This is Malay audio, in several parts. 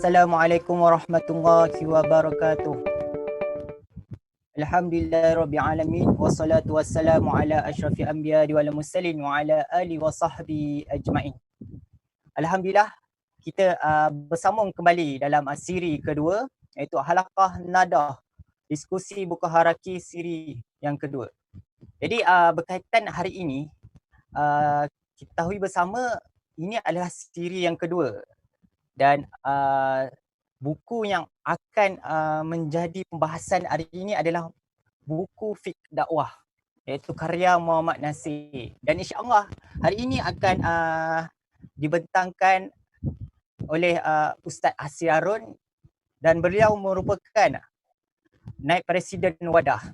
Assalamualaikum warahmatullahi wabarakatuh. Alhamdulillah Rabbil Alamin. Wassalatu wassalamu ala ashrafil anbiya wal mursalin wa ala alihi wa sahbihi ajma'in. Alhamdulillah, kita bersambung kembali dalam siri kedua, iaitu Halaqah Nadah, diskusi buku haraki siri yang kedua. Jadi berkaitan hari ini, kita tahu bersama ini adalah siri yang kedua. Dan buku yang akan menjadi pembahasan hari ini adalah buku Fiqh Dakwah, iaitu karya Muhammad Nasir. Dan insya-Allah hari ini akan dibentangkan oleh Ustaz Asyarun, dan beliau merupakan Naib Presiden Wadah.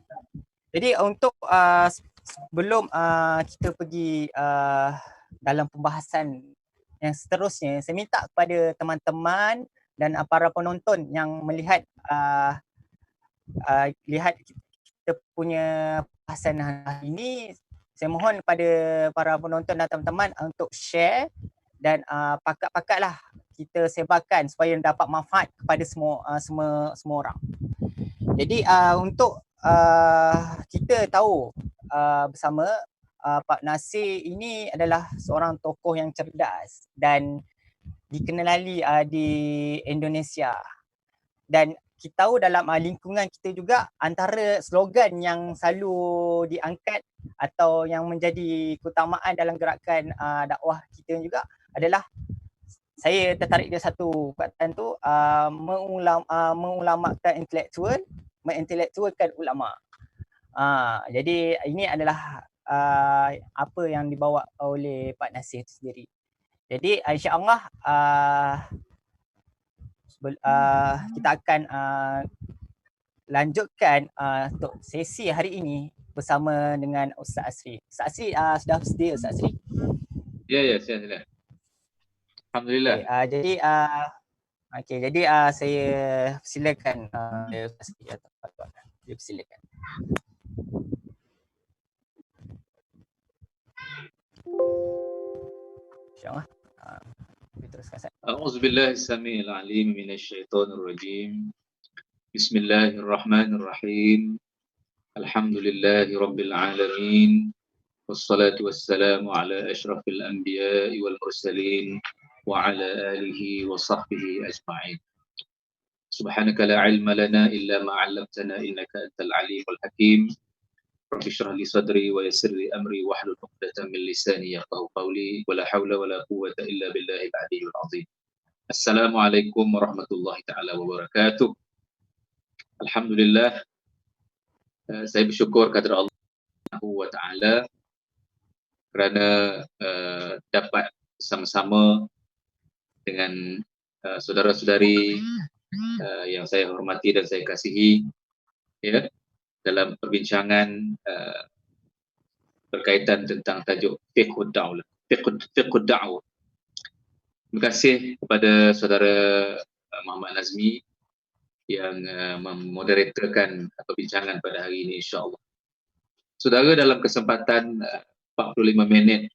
Jadi untuk sebelum kita pergi dalam pembahasan yang seterusnya, saya minta kepada teman-teman dan para penonton yang melihat lihat kita punya pembahasan hari ini, saya mohon kepada para penonton dan teman-teman untuk share dan pakat-pakatlah kita sebarkan supaya dapat manfaat kepada semua orang. Jadi untuk kita tahu bersama, Pak Nasir ini adalah seorang tokoh yang cerdas dan dikenali di Indonesia. Dan kita tahu dalam lingkungan kita juga, antara slogan yang selalu diangkat atau yang menjadi keutamaan dalam gerakan dakwah kita juga adalah, saya tertarik dia satu perkataan tu, mengulamakan intelektual, mengintelektualkan ulama. Jadi ini adalah apa yang dibawa oleh Pak Nasir itu sendiri. Jadi insya-Allah kita akan lanjutkan untuk sesi hari ini bersama dengan Ustaz Asri. Ustaz Asri sudah sedia, Ustaz Asri? Ya, sila. Alhamdulillah. Jadi saya silakan Ustaz Asri, silakan. InsyaAllah. A'udzubillahi samiil alim minasyaitonir rajim. Bismillahirrahmanirrahim. Alhamdulillahi rabbil alamin. Wassalatu wassalamu ala asyrafil anbiya'i wal mursalin wa ala alihi wa sahbihi ajma'in. Subhanaka la ilma lana illa ma 'allamtana innaka antal alimul hakim. Rabbi shrah li sadri wa yassir li amri wahlul 'uqdatam min lisani yafqahu qawli wa la haula wa la quwwata illa billahil aliyyil azim. Assalamualaikum warahmatullahi taala wabarakatuh. Alhamdulillah, saya bersyukur kepada Allah Subhanahu wa taala kerana dapat bersama-sama dengan saudara-saudari yang saya hormati dan saya kasihi, ya, dalam perbincangan berkaitan tentang tajuk fiqhud da'wah. Terima kasih kepada saudara Muhammad Nazmi yang memoderatorkan perbincangan pada hari ini, insya-Allah. Saudara, dalam kesempatan 45 minit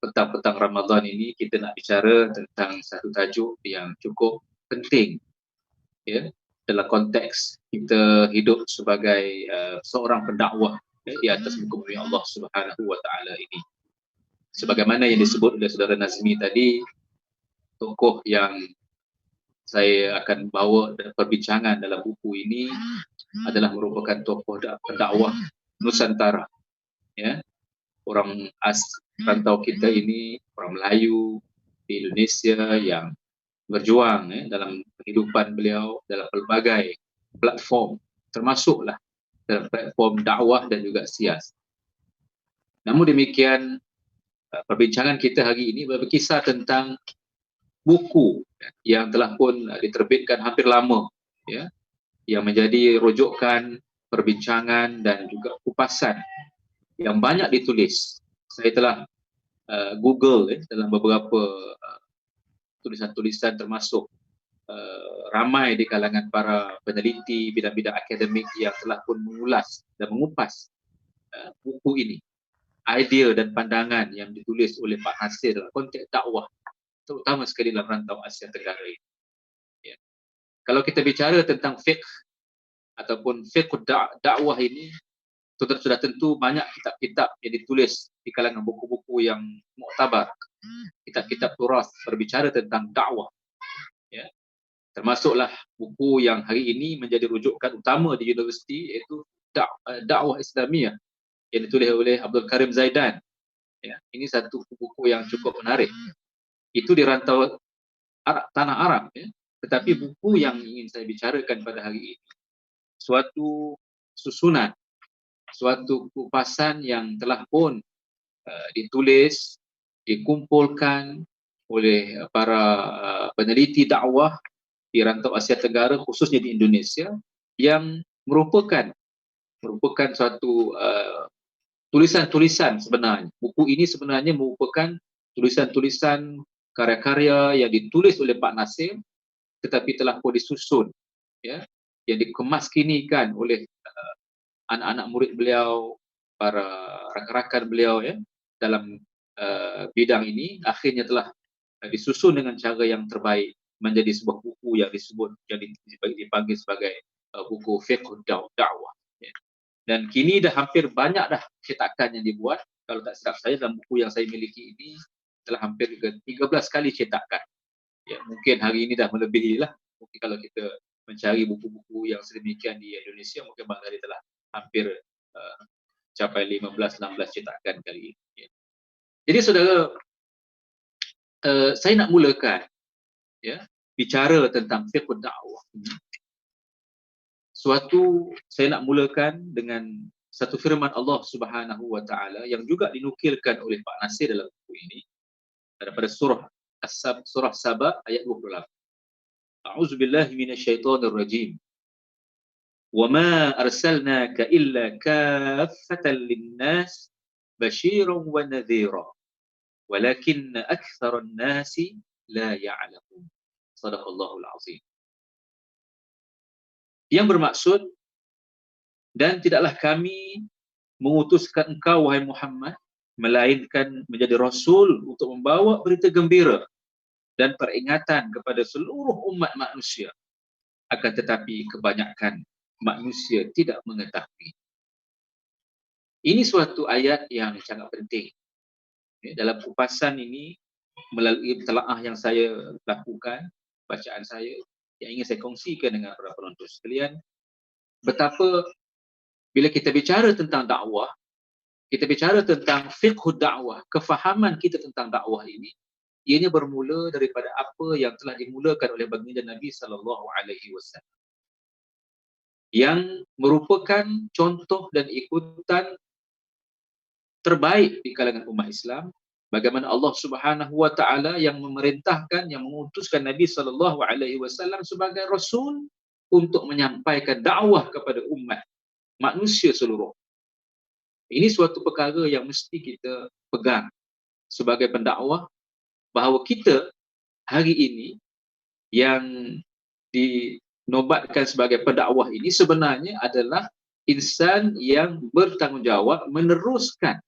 petang-petang Ramadan ini, kita nak bicara tentang satu tajuk yang cukup penting, ya, dalam konteks kita hidup sebagai seorang pendakwah di atas muka bumi Allah Subhanahu wa taala ini. Sebagaimana yang disebut oleh saudara Nazmi tadi, tokoh yang saya akan bawa perbincangan dalam buku ini adalah merupakan tokoh pendakwah Nusantara, ya. Orang rantau kita ini, orang Melayu di Indonesia yang berjuang, ya, dalam kehidupan beliau dalam pelbagai platform, termasuklah dalam platform dakwah dan juga sias. Namun demikian, perbincangan kita hari ini berkisah tentang buku yang telah pun diterbitkan hampir lama, ya, yang menjadi rujukan perbincangan dan juga kupasan yang banyak ditulis. Saya telah Google dalam beberapa tulisan-tulisan, termasuk ramai di kalangan para peneliti bidang-bidang akademik yang telah pun mengulas dan mengupas buku ini, idea dan pandangan yang ditulis oleh Pak Nasir dalam konteks dakwah, terutama sekali dalam rantau Asia Tenggara ini. Ya. Kalau kita bicara tentang fiqh ataupun fiqh dakwah ini, sudah tentu banyak kitab-kitab yang ditulis di kalangan buku-buku yang muktabar, kitab-kitab turas berbicara tentang dakwah, ya. Termasuklah buku yang hari ini menjadi rujukan utama di universiti, iaitu dakwah Islamiyah yang ditulis oleh Abdul Karim Zaidan, ya. Ini satu buku yang cukup menarik. Itu di rantau tanah Arab, ya. Tetapi buku yang ingin saya bicarakan pada hari ini, suatu susunan, suatu kupasan yang telah pun ditulis, dikumpulkan oleh para peneliti dakwah di rantau Asia Tenggara, khususnya di Indonesia, yang merupakan suatu tulisan-tulisan sebenarnya. Buku ini sebenarnya merupakan tulisan-tulisan karya-karya yang ditulis oleh Pak Nasir, tetapi telah pun disusun, ya, yang dikemaskinikan oleh anak-anak murid beliau, para rakan-rakan beliau, ya, dalam bidang ini, akhirnya telah disusun dengan cara yang terbaik menjadi sebuah buku yang disebut, yang dipanggil sebagai buku fiqh dakwah, ya. Dan kini dah hampir banyak dah cetakan yang dibuat. Kalau tak silap saya, dalam buku yang saya miliki ini telah hampir 13 kali cetakan. Ya, mungkin hari ini dah melebihi lah. Mungkin kalau kita mencari buku-buku yang sedemikian di Indonesia, mungkin Bang Zari telah hampir capai 15-16 cetakan kali ini, ya. Jadi saudara, saya nak mulakan, ya, bicara tentang fiqh dakwah. Saya nak mulakan dengan satu firman Allah Subhanahu wa taala yang juga dinukilkan oleh Pak Nasir dalam buku ini, daripada surah Saba ayat 28. A'udzubillahi minasyaitonir rajim. Wa ma arsalnaka illa kaffatan lin-nas basyiran wa nadhira. Walakinna aktsaran nasi la ya'lamun. Shadaqallahul azim. Yang bermaksud, dan tidaklah kami mengutuskan engkau wahai Muhammad melainkan menjadi rasul untuk membawa berita gembira dan peringatan kepada seluruh umat manusia, akan tetapi kebanyakan manusia tidak mengetahui. Ini suatu ayat yang sangat penting. Dalam kupasan ini, melalui telaah yang saya lakukan, bacaan saya, yang ingin saya kongsikan dengan para penonton sekalian, betapa bila kita bicara tentang dakwah, kita bicara tentang fiqh dakwah, kefahaman kita tentang dakwah ini, ianya bermula daripada apa yang telah dimulakan oleh baginda Nabi SAW, yang merupakan contoh dan ikutan terbaik di kalangan umat Islam. Bagaimana Allah Subhanahu wa taala yang memerintahkan, yang mengutuskan Nabi SAW sebagai rasul untuk menyampaikan dakwah kepada umat manusia seluruh. Ini suatu perkara yang mesti kita pegang sebagai pendakwah, bahawa kita hari ini yang dinobatkan sebagai pendakwah ini sebenarnya adalah insan yang bertanggungjawab meneruskan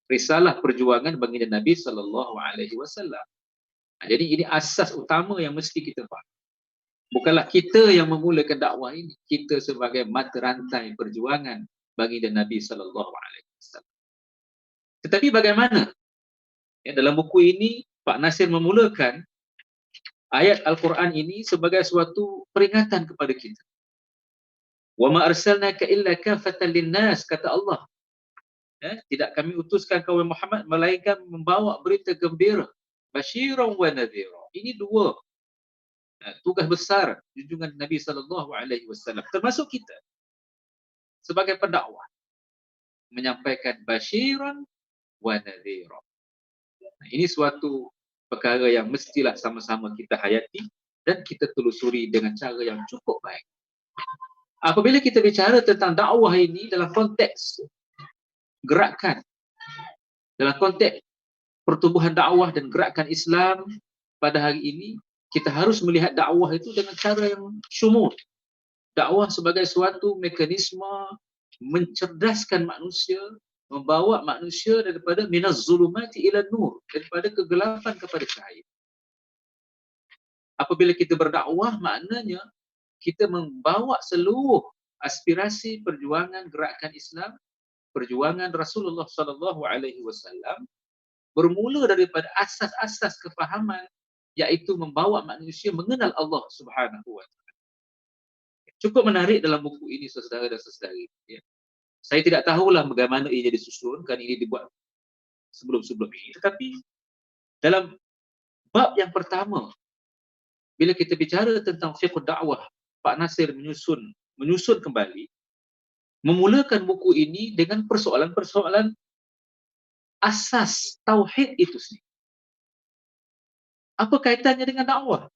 risalah perjuangan baginda Nabi SAW. Jadi ini asas utama yang mesti kita faham. Bukanlah kita yang memulakan dakwah ini, kita sebagai mata rantai perjuangan baginda Nabi SAW. Tetapi bagaimana? Ya, dalam buku ini Pak Nasir memulakan ayat Al-Quran ini sebagai suatu peringatan kepada kita. Wa ma arsalnaka illa kaffatan lin-nas, kata Allah. Ya, tidak kami utuskan kau Muhammad melainkan membawa berita gembira, basyiran wa nadhira. Ini dua tugas besar junjungan Nabi SAW, termasuk kita sebagai pendakwah, menyampaikan basyiran wa nadhira. Ini suatu perkara yang mestilah sama-sama kita hayati dan kita telusuri dengan cara yang cukup baik. Apabila kita bicara tentang dakwah ini dalam konteks gerakan, dalam konteks pertumbuhan dakwah dan gerakan Islam pada hari ini, kita harus melihat dakwah itu dengan cara yang syumul. Dakwah sebagai suatu mekanisme mencerdaskan manusia, membawa manusia daripada minaz zulumati ila nur, daripada kegelapan kepada cahaya. Apabila kita berdakwah, maknanya kita membawa seluruh aspirasi perjuangan gerakan Islam, perjuangan Rasulullah sallallahu alaihi wasallam bermula daripada asas-asas kefahaman, iaitu membawa manusia mengenal Allah Subhanahu wa taala. Cukup menarik dalam buku ini saudara dan saudari, ya. Saya tidak tahulah bagaimana ia disusun, kan ini dibuat sebelum-sebelum ini, tetapi dalam bab yang pertama, bila kita bicara tentang fiqh dakwah, Pak Nasir menyusun kembali, memulakan buku ini dengan persoalan-persoalan asas tauhid itu sendiri. Apa kaitannya dengan dakwah?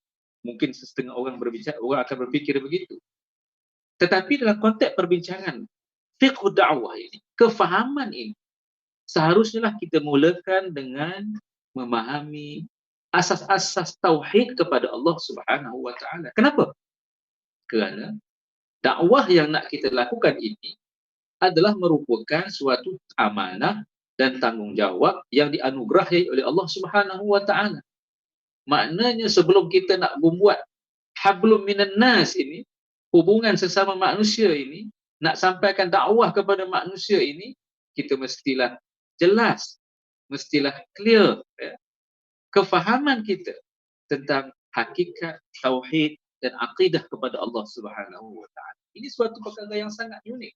Mungkin setengah orang akan berfikir begitu. Tetapi dalam konteks perbincangan fiqh dakwah ini, kefahaman ini, seharusnya kita mulakan dengan memahami asas-asas tauhid kepada Allah Subhanahu wa taala. Kenapa? Kerana dakwah yang nak kita lakukan ini adalah merupakan suatu amanah dan tanggungjawab yang dianugerahi oleh Allah Subhanahu wa taala. Maknanya sebelum kita nak membuat hablum minan nas ini, hubungan sesama manusia ini, nak sampaikan dakwah kepada manusia ini, kita mestilah jelas, mestilah clear, ya, kefahaman kita tentang hakikat tauhid dan akidah kepada Allah Subhanahu wa taala. Ini suatu perkara yang sangat unik.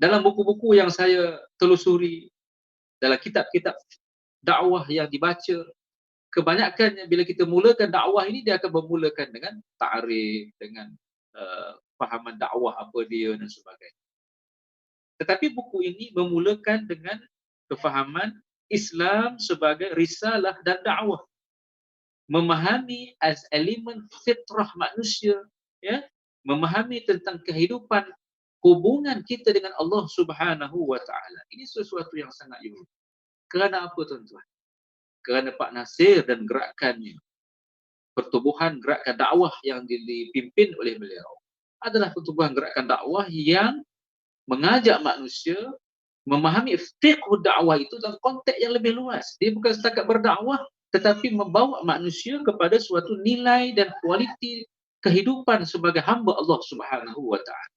Dalam buku-buku yang saya telusuri, dalam kitab-kitab dakwah yang dibaca, kebanyakannya bila kita mulakan dakwah ini, dia akan memulakan dengan ta'rif, dengan fahaman dakwah apa dia dan sebagainya. Tetapi buku ini memulakan dengan kefahaman Islam sebagai risalah dan dakwah. Memahami as elemen fitrah manusia, ya, memahami tentang kehidupan hubungan kita dengan Allah Subhanahu wa taala. Ini sesuatu yang sangat unik. Kerana apa tuan-tuan? Kerana Pak Nasir dan gerakannya, pertubuhan gerakan dakwah yang dipimpin oleh beliau adalah pertubuhan gerakan dakwah yang mengajak manusia memahami fiqh dakwah itu dalam konteks yang lebih luas. Dia bukan setakat berdakwah, tetapi membawa manusia kepada suatu nilai dan kualiti kehidupan sebagai hamba Allah Subhanahu wa taala.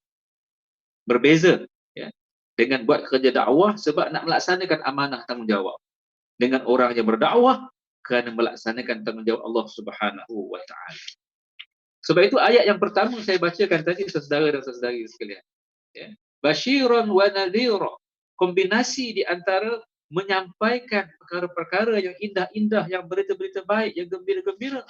Berbeza, ya, dengan buat kerja dakwah sebab nak melaksanakan amanah tanggungjawab. Dengan orang yang berdakwah kerana melaksanakan tanggungjawab Allah Subhanahu wa taala. Sebab itu ayat yang pertama saya bacakan tadi, saudara dan saudari sekalian, ya. Basyiran wa nadhira. Kombinasi di antara menyampaikan perkara-perkara yang indah-indah, yang berita-berita baik, yang gembira-gembira,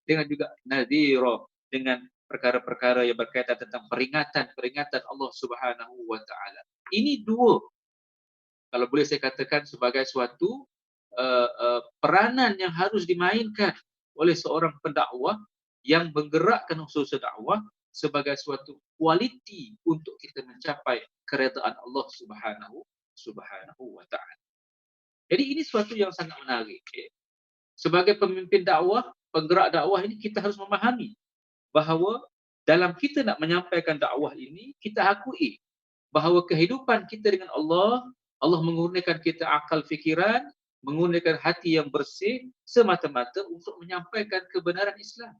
dengan juga nadhira, dengan perkara-perkara yang berkaitan tentang peringatan Allah Subhanahu wa taala. Ini dua, kalau boleh saya katakan, sebagai suatu peranan yang harus dimainkan oleh seorang pendakwah yang menggerakkan usaha dakwah sebagai suatu kualiti untuk kita mencapai keredaan Allah Subhanahu wa taala. Jadi ini suatu yang sangat menarik. Sebagai pemimpin dakwah, penggerak dakwah ini, kita harus memahami bahawa dalam kita nak menyampaikan dakwah ini, kita akui bahawa kehidupan kita dengan Allah mengurniakan kita akal fikiran, menggunakan hati yang bersih semata-mata untuk menyampaikan kebenaran Islam,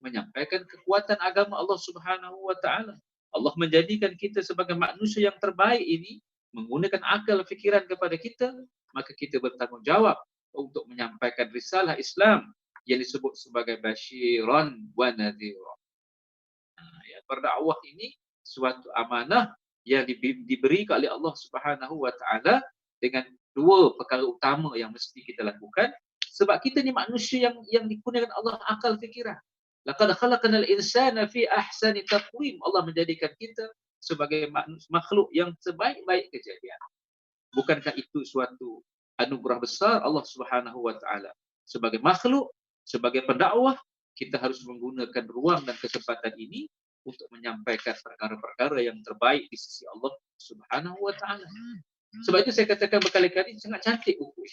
menyampaikan kekuatan agama Allah Subhanahu wa taala. Allah menjadikan kita sebagai manusia yang terbaik ini menggunakan akal fikiran kepada kita, maka kita bertanggungjawab untuk menyampaikan risalah Islam yang disebut sebagai basyiran wa nadhira. Ya, berdakwah ini suatu amanah yang diberi oleh Allah Subhanahu wa taala dengan dua perkara utama yang mesti kita lakukan, sebab kita ni manusia yang dikurniakan Allah akal fikiran. Laqad khalaqnal insana fi ahsani taqwim. Allah menjadikan kita sebagai makhluk yang sebaik-baik kejadian. Bukankah itu suatu anugerah besar Allah Subhanahu wa taala? Sebagai makhluk, sebagai pendakwah, kita harus menggunakan ruang dan kesempatan ini untuk menyampaikan perkara-perkara yang terbaik di sisi Allah Subhanahu wa taala. Sebab itu saya katakan berkali-kali, sangat cantik buku.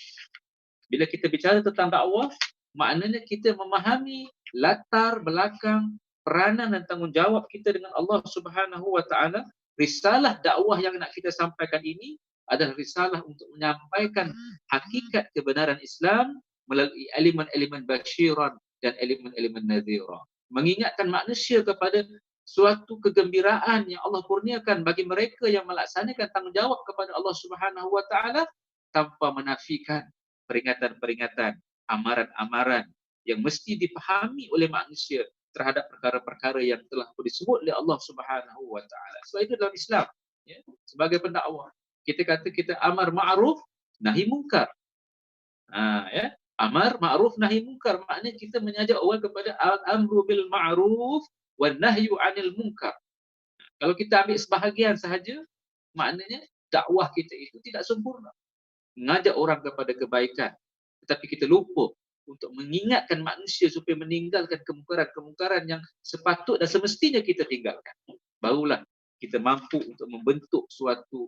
Bila kita bicara tentang dakwah, maknanya kita memahami latar belakang, peranan dan tanggungjawab kita dengan Allah Subhanahu wa taala. Risalah dakwah yang nak kita sampaikan ini adalah risalah untuk menyampaikan hakikat kebenaran Islam melalui elemen-elemen basyiran dan elemen-elemen nadhira. mengingatkan manusia kepada suatu kegembiraan yang Allah kurniakan bagi mereka yang melaksanakan tanggungjawab kepada Allah Subhanahu wa taala tanpa menafikan peringatan-peringatan, amaran-amaran yang mesti dipahami oleh manusia terhadap perkara-perkara yang telah disebut oleh Allah Subhanahu wa taala. Sebab itu dalam Islam, ya, sebagai pendakwah, kita kata kita amar ma'ruf nahi mungkar. Ya, amar ma'ruf nahi mungkar, maknanya kita mengajak orang kepada al-amru bil ma'ruf wan nahyu 'anil munkar. Kalau kita ambil sebahagian sahaja, maknanya dakwah kita itu tidak sempurna. Mengajak orang kepada kebaikan, tetapi kita lupa untuk mengingatkan manusia supaya meninggalkan kemungkaran-kemungkaran yang sepatut dan semestinya kita tinggalkan. Barulah kita mampu untuk membentuk suatu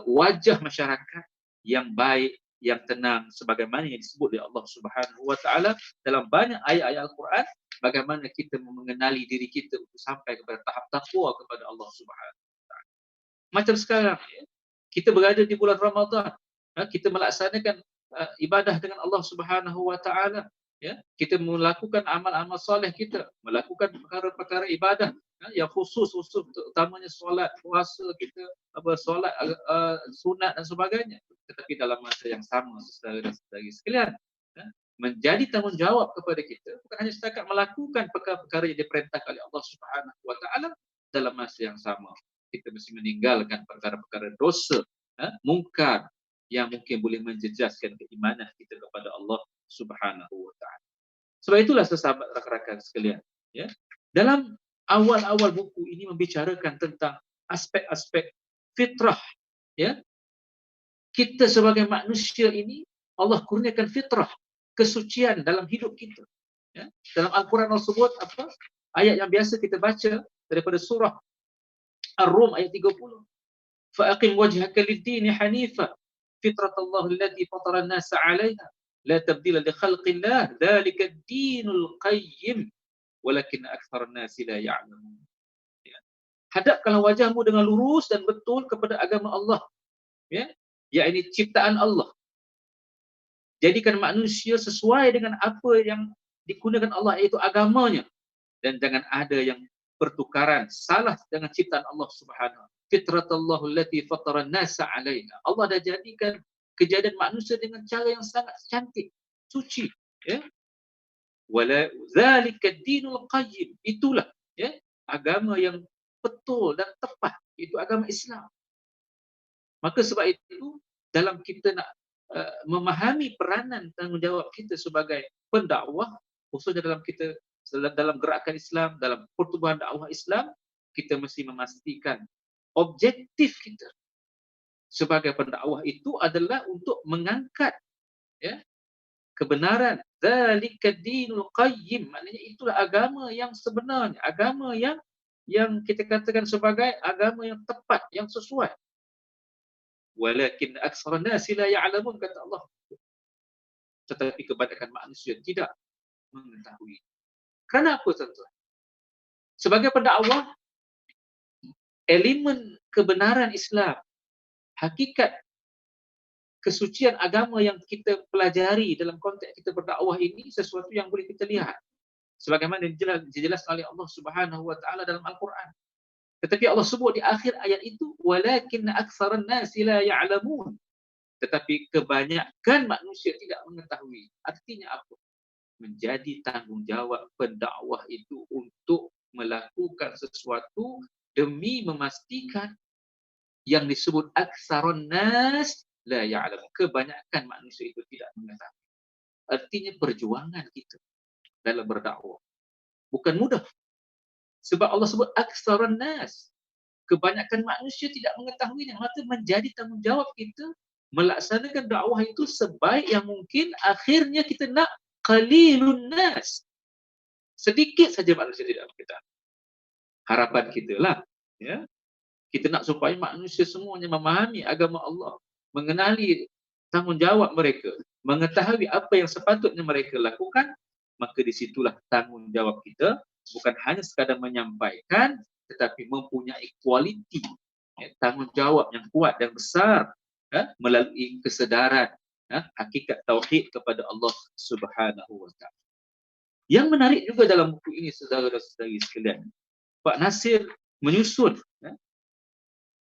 wajah masyarakat yang baik, yang tenang, sebagaimana yang disebut oleh Allah Subhanahu wa taala dalam banyak ayat-ayat Al-Quran, bagaimana kita mengenali diri kita untuk sampai kepada tahap takwa kepada Allah Subhanahu wa taala. Macam sekarang, ya, kita berada di bulan Ramadan, kita melaksanakan ibadah dengan Allah Subhanahu wa taala, ya, kita melakukan amal-amal soleh kita, melakukan perkara-perkara ibadah yang khusus utamanya solat, puasa kita, solat sunat dan sebagainya. Tetapi dalam masa yang sama, saudara dan saudari sekalian, menjadi tanggungjawab kepada kita bukan hanya setakat melakukan perkara-perkara yang diperintahkan oleh Allah Subhanahu wa taala, dalam masa yang sama kita mesti meninggalkan perkara-perkara dosa, mungkar yang mungkin boleh menjejaskan keimanan kita kepada Allah Subhanahu wa taala. Sebab itulah sahabat rakan-rakan sekalian, ya, dalam awal-awal buku ini membicarakan tentang aspek-aspek fitrah, ya. Kita sebagai manusia ini Allah kurniakan fitrah, kesucian dalam hidup kita. Ya. Dalam Al-Quran tersebut ayat yang biasa kita baca daripada surah Ar-Rum ayat 30. Fa'aqim wajhaka lid-dini hanifa fitratallahu allati fatara an-nasa 'alayha la tabdila li khalqillah dzalika ad-dinul qayyim walakin aktsaran nasi la ya'lamun. Ya. Hadapkanlah wajahmu dengan lurus dan betul kepada agama Allah, ya, yakni ciptaan Allah. Jadikan manusia sesuai dengan apa yang digunakan Allah, iaitu agamanya, dan jangan ada yang pertukaran salah dengan ciptaan Allah Subhanahu. Fitratallahu allati fatara an-nasa 'alaiha. Allah dah jadikan kejadian manusia dengan cara yang sangat cantik, suci, ya. Wala zalika ad-dinul qayyim. Itulah, ya, agama yang betul dan tepat, itu agama Islam. Maka sebab itu dalam kita nak memahami peranan tanggungjawab kita sebagai pendakwah, khususnya dalam gerakan Islam, dalam pertubuhan dakwah Islam, kita mesti memastikan objektif kita sebagai pendakwah itu adalah untuk mengangkat, ya, kebenaran. Dzalika dinul qayyim, maknanya itulah agama yang sebenarnya, agama yang kita katakan sebagai agama yang tepat, yang sesuai. Walakin aktsaran nasi la ya'lamun, kata Allah. Tetapi kebanyakan manusia tidak mengetahui. Kerana apa, tuan-tuan? Sebagai pendakwah, elemen kebenaran Islam, hakikat kesucian agama yang kita pelajari dalam konteks kita berdakwah ini sesuatu yang boleh kita lihat. Sebagaimana dijelaskan oleh Allah Subhanahu wa taala dalam Al-Quran. Tetapi Allah sebut di akhir ayat itu, walakin aktsaran nasi la ya'lamun. Tetapi kebanyakan manusia tidak mengetahui. Artinya apa? Menjadi tanggungjawab pendakwah itu untuk melakukan sesuatu demi memastikan yang disebut aktsaran nas la ya'lamun. Kebanyakan manusia itu tidak mengetahui. Artinya perjuangan kita dalam berdakwah bukan mudah. Sebab Allah sebut aktsaran nas. Kebanyakan manusia tidak mengetahuinya. Maka menjadi tanggungjawab kita melaksanakan dakwah itu sebaik yang mungkin. Akhirnya kita nak qalilun nas. Sedikit saja manusia tidak mengetahui. Harapan kita lah, ya. Kita nak supaya manusia semuanya memahami agama Allah, mengenali tanggungjawab mereka, mengetahui apa yang sepatutnya mereka lakukan. Maka disitulah tanggungjawab kita bukan hanya sekadar menyampaikan, tetapi mempunyai kualiti, ya, tanggungjawab yang kuat dan besar, ya, melalui kesedaran, ya, hakikat tauhid kepada Allah Subhanahu wa taala. Yang menarik juga dalam buku ini, saudara dan saudari sekalian, Pak Nasir menyusun,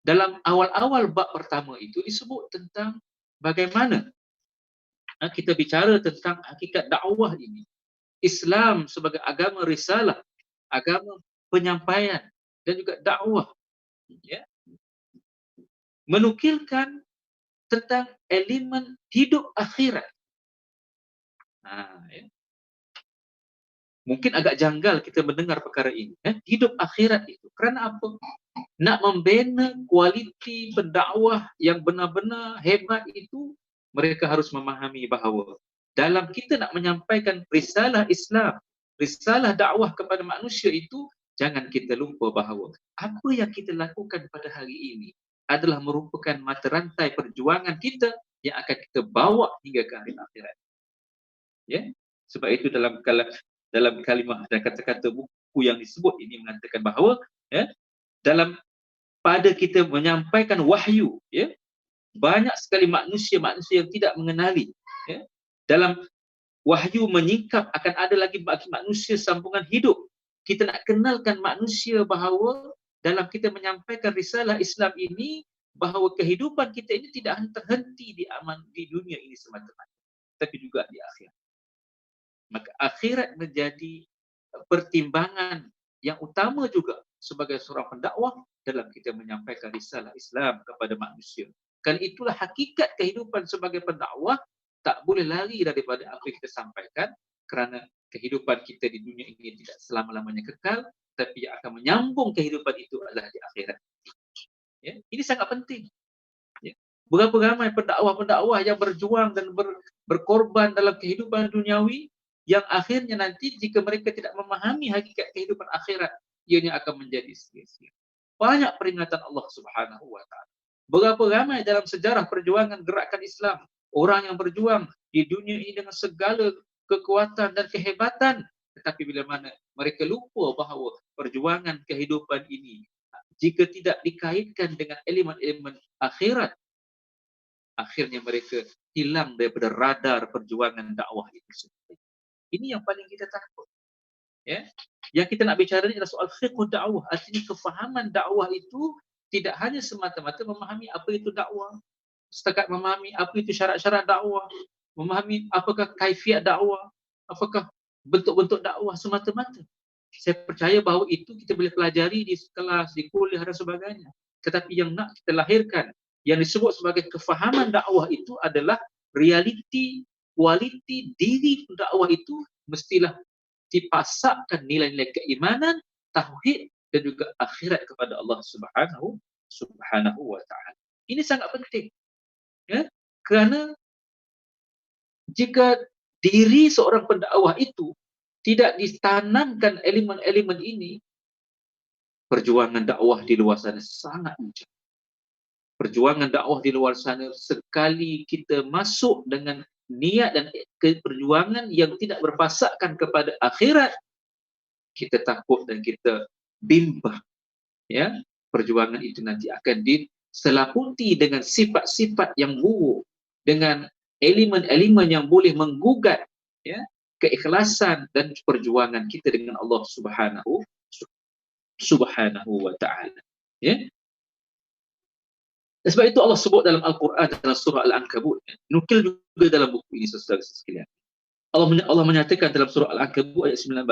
dalam awal-awal bab pertama itu disebut tentang bagaimana kita bicara tentang hakikat dakwah ini. Islam sebagai agama risalah, agama penyampaian dan juga dakwah, ya, menukilkan tentang elemen hidup akhirat. Ya. Mungkin agak janggal kita mendengar perkara ini. Hidup akhirat itu. Kerana apa? Nak membina kualiti pendakwah yang benar-benar hebat itu, mereka harus memahami bahawa dalam kita nak menyampaikan risalah Islam, risalah dakwah kepada manusia itu, jangan kita lupa bahawa apa yang kita lakukan pada hari ini adalah merupakan mata rantai perjuangan kita yang akan kita bawa hingga ke hari akhirat. Ya, sebab itu dalam kalimah dan kata-kata buku yang disebut ini mengatakan bahawa dalam pada kita menyampaikan wahyu, banyak sekali manusia-manusia yang tidak mengenali. Dalam wahyu menyingkap akan ada lagi bagi manusia sambungan hidup. Kita nak kenalkan manusia bahawa dalam kita menyampaikan risalah Islam ini, bahawa kehidupan kita ini tidak hanya terhenti di dunia ini semata-mata, tapi juga di akhirat. Maka akhirat menjadi pertimbangan yang utama juga sebagai seorang pendakwah dalam kita menyampaikan risalah Islam kepada manusia. Kan itulah hakikat kehidupan sebagai pendakwah, tak boleh lari daripada apa yang kita sampaikan, kerana kehidupan kita di dunia ini tidak selama-lamanya kekal, tapi yang akan menyambung kehidupan itu adalah di akhirat. Ya, ini sangat penting. Ya. Berapa ramai pendakwah-pendakwah yang berjuang dan berkorban dalam kehidupan duniawi, yang akhirnya nanti jika mereka tidak memahami hakikat kehidupan akhirat, ianya akan menjadi sia-sia. Banyak peringatan Allah Subhanahu wa taala. Berapa ramai dalam sejarah perjuangan gerakan Islam, orang yang berjuang di dunia ini dengan segala kekuatan dan kehebatan, tetapi bila mana mereka lupa bahawa perjuangan kehidupan ini jika tidak dikaitkan dengan elemen-elemen akhirat, akhirnya mereka hilang daripada radar perjuangan dakwah itu sendiri. Ini yang paling kita takut. Ya. Yang kita nak bicara ini adalah soal fiqh dakwah. Artinya kefahaman dakwah itu tidak hanya semata-mata memahami apa itu dakwah, setakat memahami apa itu syarat-syarat dakwah, memahami apakah kaifiat dakwah, apakah bentuk-bentuk dakwah semata-mata. Saya percaya bahawa itu kita boleh pelajari di kelas, di kuliah dan sebagainya. Tetapi yang nak kita lahirkan, yang disebut sebagai kefahaman dakwah itu adalah realiti, kualiti diri pendakwah itu mestilah dipasakkan nilai-nilai keimanan, tauhid dan juga akhirat kepada Allah Subhanahu wa taala. Ini sangat penting. Ya? Kerana jika diri seorang pendakwah itu tidak ditanamkan elemen-elemen ini, perjuangan dakwah di luar sana sangat ujian. Perjuangan dakwah di luar sana, sekali kita masuk dengan niat dan perjuangan yang tidak berpasakkan kepada akhirat, kita takut dan kita bimbang. Ya, perjuangan itu nanti akan diselaputi dengan sifat-sifat yang buruk, dengan elemen-elemen yang boleh menggugat keikhlasan dan perjuangan kita dengan Allah Subhanahu wa taala. Ya. Sebab itu Allah sebut dalam Al-Quran dalam surah Al-Ankabut, nukil juga dalam buku ini saudara sekalian. Allah menyatakan dalam surah Al-Ankabut ayat 19,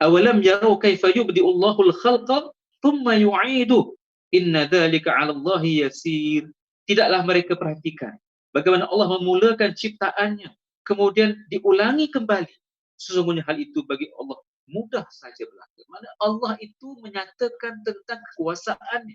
awalam yarau kaifa yubdi'u Allahul khalqa thumma yu'iduh inna dzalika 'ala Allahi yasir. Tidaklah mereka perhatikan bagaimana Allah memulakan ciptaannya kemudian diulangi kembali. Sesungguhnya hal itu bagi Allah mudah saja berlaku. Mana Allah itu menyatakan tentang kekuasaannya.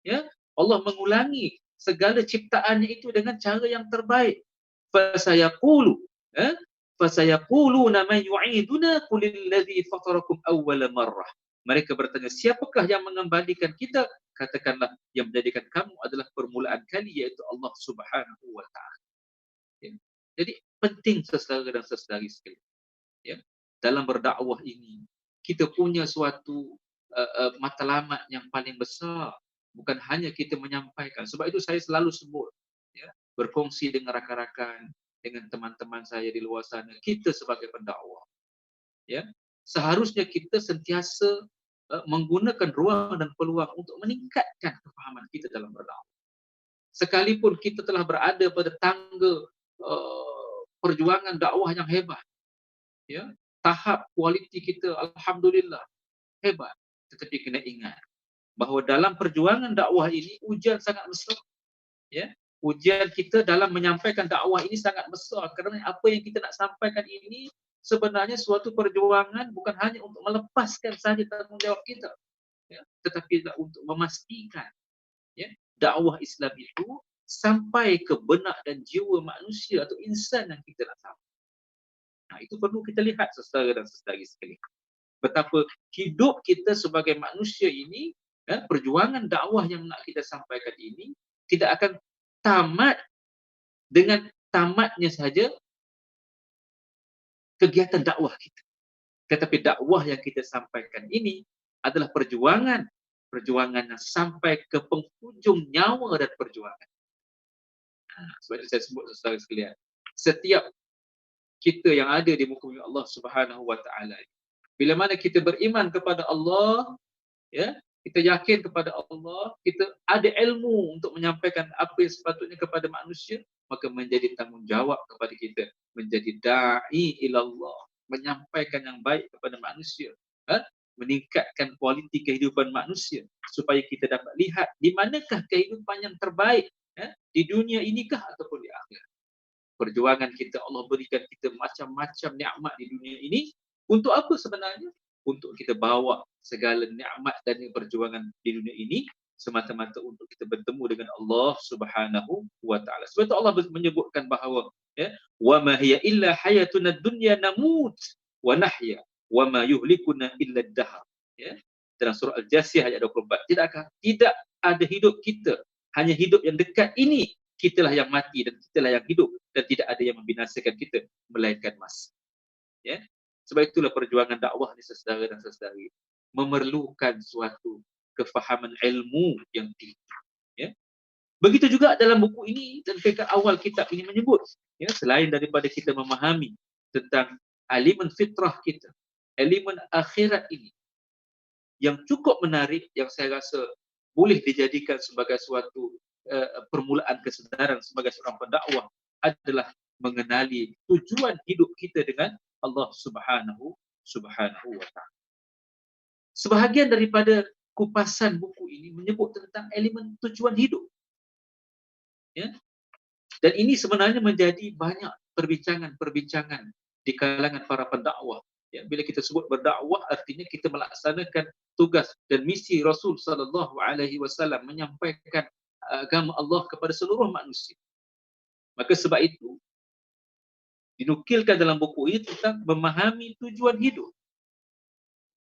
Ya, Allah mengulangi segala ciptaannya itu dengan cara yang terbaik. Fasayaquluna man yu'iduna qulil ladzi fatarakum awwala marrah. Mereka bertanya, siapakah yang mengembalikan kita? Katakanlah, yang menjadikan kamu adalah permulaan kali, yaitu Allah Subhanahu wa taala. Ya. Jadi penting saudara dan saudari sekalian. Ya. Dalam berdakwah ini, kita punya suatu matlamat yang paling besar. Bukan hanya kita menyampaikan. Sebab itu saya selalu sebut, ya, berkongsi dengan rakan-rakan, dengan teman-teman saya di luar sana, kita sebagai pendakwah, ya, seharusnya kita sentiasa menggunakan ruang dan peluang untuk meningkatkan kefahaman kita dalam berdakwah. Sekalipun kita telah berada pada tangga perjuangan dakwah yang hebat, ya, tahap kualiti kita alhamdulillah hebat, tetapi kena ingat bahawa dalam perjuangan dakwah ini ujian sangat besar, ya. Ujian kita dalam menyampaikan dakwah ini sangat besar, kerana apa yang kita nak sampaikan ini sebenarnya suatu perjuangan bukan hanya untuk melepaskan sahaja tanggungjawab kita, ya, tetapi untuk memastikan, ya, dakwah Islam itu sampai ke benak dan jiwa manusia atau insan yang kita nak sampai. Nah, itu perlu kita lihat saudara dan saudari sekalian. Betapa hidup kita sebagai manusia ini, ya, perjuangan dakwah yang nak kita sampaikan ini tidak akan tamat dengan tamatnya saja kegiatan dakwah kita. Tetapi dakwah yang kita sampaikan ini adalah perjuangan yang sampai ke penghujung nyawa dan perjuangan. Sebab itu saya sebut saudara sekalian, setiap kita yang ada di muka bumi Allah Subhanahu wa taala, bila mana kita beriman kepada Allah, ya, kita yakin kepada Allah, kita ada ilmu untuk menyampaikan apa yang sepatutnya kepada manusia, maka menjadi tanggungjawab kepada kita menjadi da'i ilallah, menyampaikan yang baik kepada manusia, meningkatkan kualiti kehidupan manusia supaya kita dapat lihat di manakah kehidupan yang terbaik, di dunia inikah ataupun di akhirat. Perjuangan kita, Allah berikan kita macam-macam nikmat di dunia ini. Untuk apa sebenarnya? Untuk kita bawa segala nikmat dan perjuangan di dunia ini semata-mata untuk kita bertemu dengan Allah Subhanahu wa taala. Sebab itu Allah menyebutkan bahawa, ya, wa ma hiya illa hayatuna dunya namut wa nahya wa ma yuhlikuna illa ad-dahr. Ya. Dalam surah Al-Jasiyah ayat 24. Tidak ada hidup kita, hanya hidup yang dekat ini, kitalah yang mati dan kitalah yang hidup, dan tidak ada yang membinasakan kita melainkan masa. Ya. Sebab itulah perjuangan dakwah ni saudara dan saudari memerlukan suatu kefahaman ilmu yang tinggi. Ya. Begitu juga dalam buku ini dan peringkat awal kitab ini menyebut, ya, selain daripada kita memahami tentang elemen fitrah kita, elemen akhirat ini yang cukup menarik, yang saya rasa boleh dijadikan sebagai suatu permulaan kesedaran sebagai seorang pendakwah, adalah mengenali tujuan hidup kita dengan Allah Subhanahu wa taala. Sebahagian daripada kupasan buku ini menyebut tentang elemen tujuan hidup. Ya. Dan ini sebenarnya menjadi banyak perbincangan di kalangan para pendakwah. Ya, bila kita sebut berdakwah, artinya kita melaksanakan tugas dan misi Rasul sallallahu alaihi wasallam menyampaikan agama Allah kepada seluruh manusia. Maka sebab itu dinukilkan dalam buku ini tentang memahami tujuan hidup.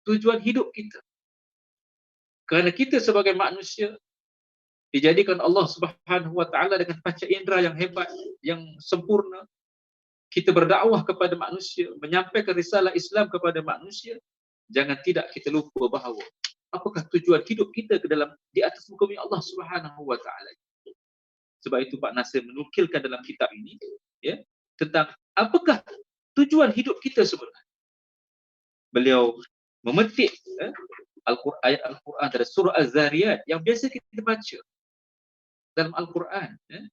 Tujuan hidup kita. Kerana kita sebagai manusia dijadikan Allah Subhanahu wa taala dengan panca indera yang hebat, yang sempurna. Kita berdakwah kepada manusia, menyampaikan risalah Islam kepada manusia. Jangan tidak kita lupa bahawa apakah tujuan hidup kita ke dalam di atas muka bumi Allah Subhanahu wa taala. Sebab itu Pak Nasir menukilkan dalam kitab ini, ya, tentang apakah tujuan hidup kita sebenarnya. Beliau memetik ayat Al-Quran dari surah Az-Zariyat yang biasa kita baca dalam Al-Quran, ya.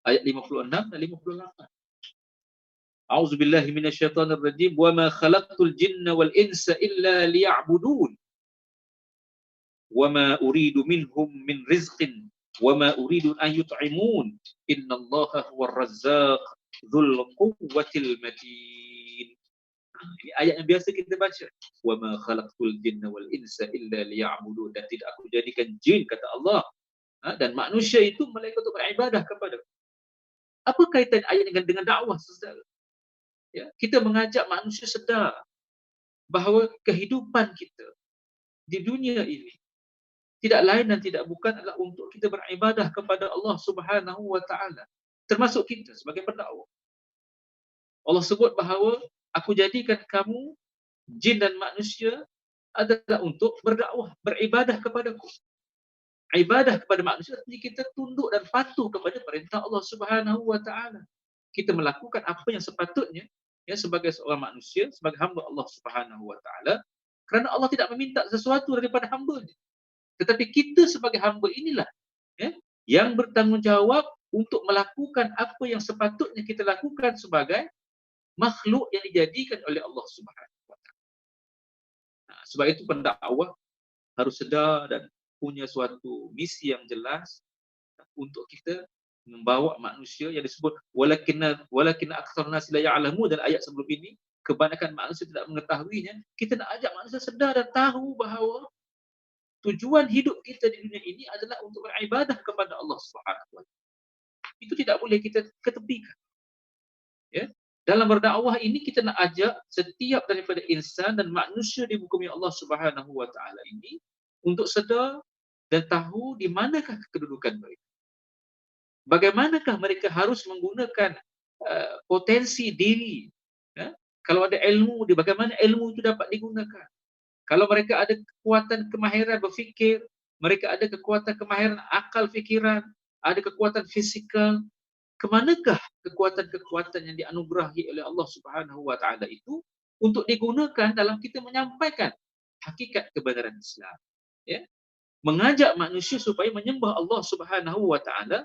Ayat 56 dan 58. A'udzubillahi minasyaitonir rajim, wa ma khalaqtul jinna wal insa illa liya'budun wa ma uridu minhum min rizqin wa ma uridu an yut'imun innallaha huwar razzaq dzul quwwatil matin. Ini ayat yang biasa kita baca. Wa ma khalaqtul jinna wal insa illa liya'budun, dan tidak aku jadikan jin, kata Allah, dan manusia itu melainkan untuk beribadah kepada. Apa kaitan ayat dengan dakwah, saudara? Ya, kita mengajak manusia sedar bahawa kehidupan kita di dunia ini tidak lain dan tidak bukan adalah untuk kita beribadah kepada Allah Subhanahu wa taala, termasuk kita sebagai pendakwah. Allah sebut bahawa aku jadikan kamu jin dan manusia adalah untuk berdakwah, beribadah kepadaku. Ibadah kepada manusia artinya kita tunduk dan patuh kepada perintah Allah Subhanahu wa taala. Kita melakukan apa yang sepatutnya ya, sebagai seorang manusia, sebagai hamba Allah Subhanahu wa taala, kerana Allah tidak meminta sesuatu daripada hamba-Nya. Tetapi kita sebagai hamba inilah, ya, yang bertanggungjawab untuk melakukan apa yang sepatutnya kita lakukan sebagai makhluk yang dijadikan oleh Allah Subhanahu wa taala. Sebab itu pendakwah harus sedar dan punya suatu misi yang jelas untuk kita membawa manusia yang disebut walakin aktsarun nasi la ya'lamun, dan ayat sebelum ini kebanyakan manusia tidak mengetahuinya. Kita nak ajak manusia sedar dan tahu bahawa tujuan hidup kita di dunia ini adalah untuk beribadah kepada Allah Subhanahu wa taala. Itu tidak boleh kita ketepikan. Ya. Dalam berdakwah ini kita nak ajak setiap daripada insan dan manusia di bumi Allah Subhanahu wa taala ini untuk sedar dan tahu di manakah kedudukan mereka. Bagaimanakah mereka harus menggunakan potensi diri. Ya? Kalau ada ilmu, bagaimana ilmu itu dapat digunakan. Kalau mereka ada kekuatan kemahiran berfikir, mereka ada kekuatan kemahiran akal fikiran, ada kekuatan fisikal, kemanakah kekuatan-kekuatan yang dianugerahi oleh Allah Subhanahu wa taala itu untuk digunakan dalam kita menyampaikan hakikat kebenaran Islam. Ya? Mengajak manusia supaya menyembah Allah Subhanahu wa taala,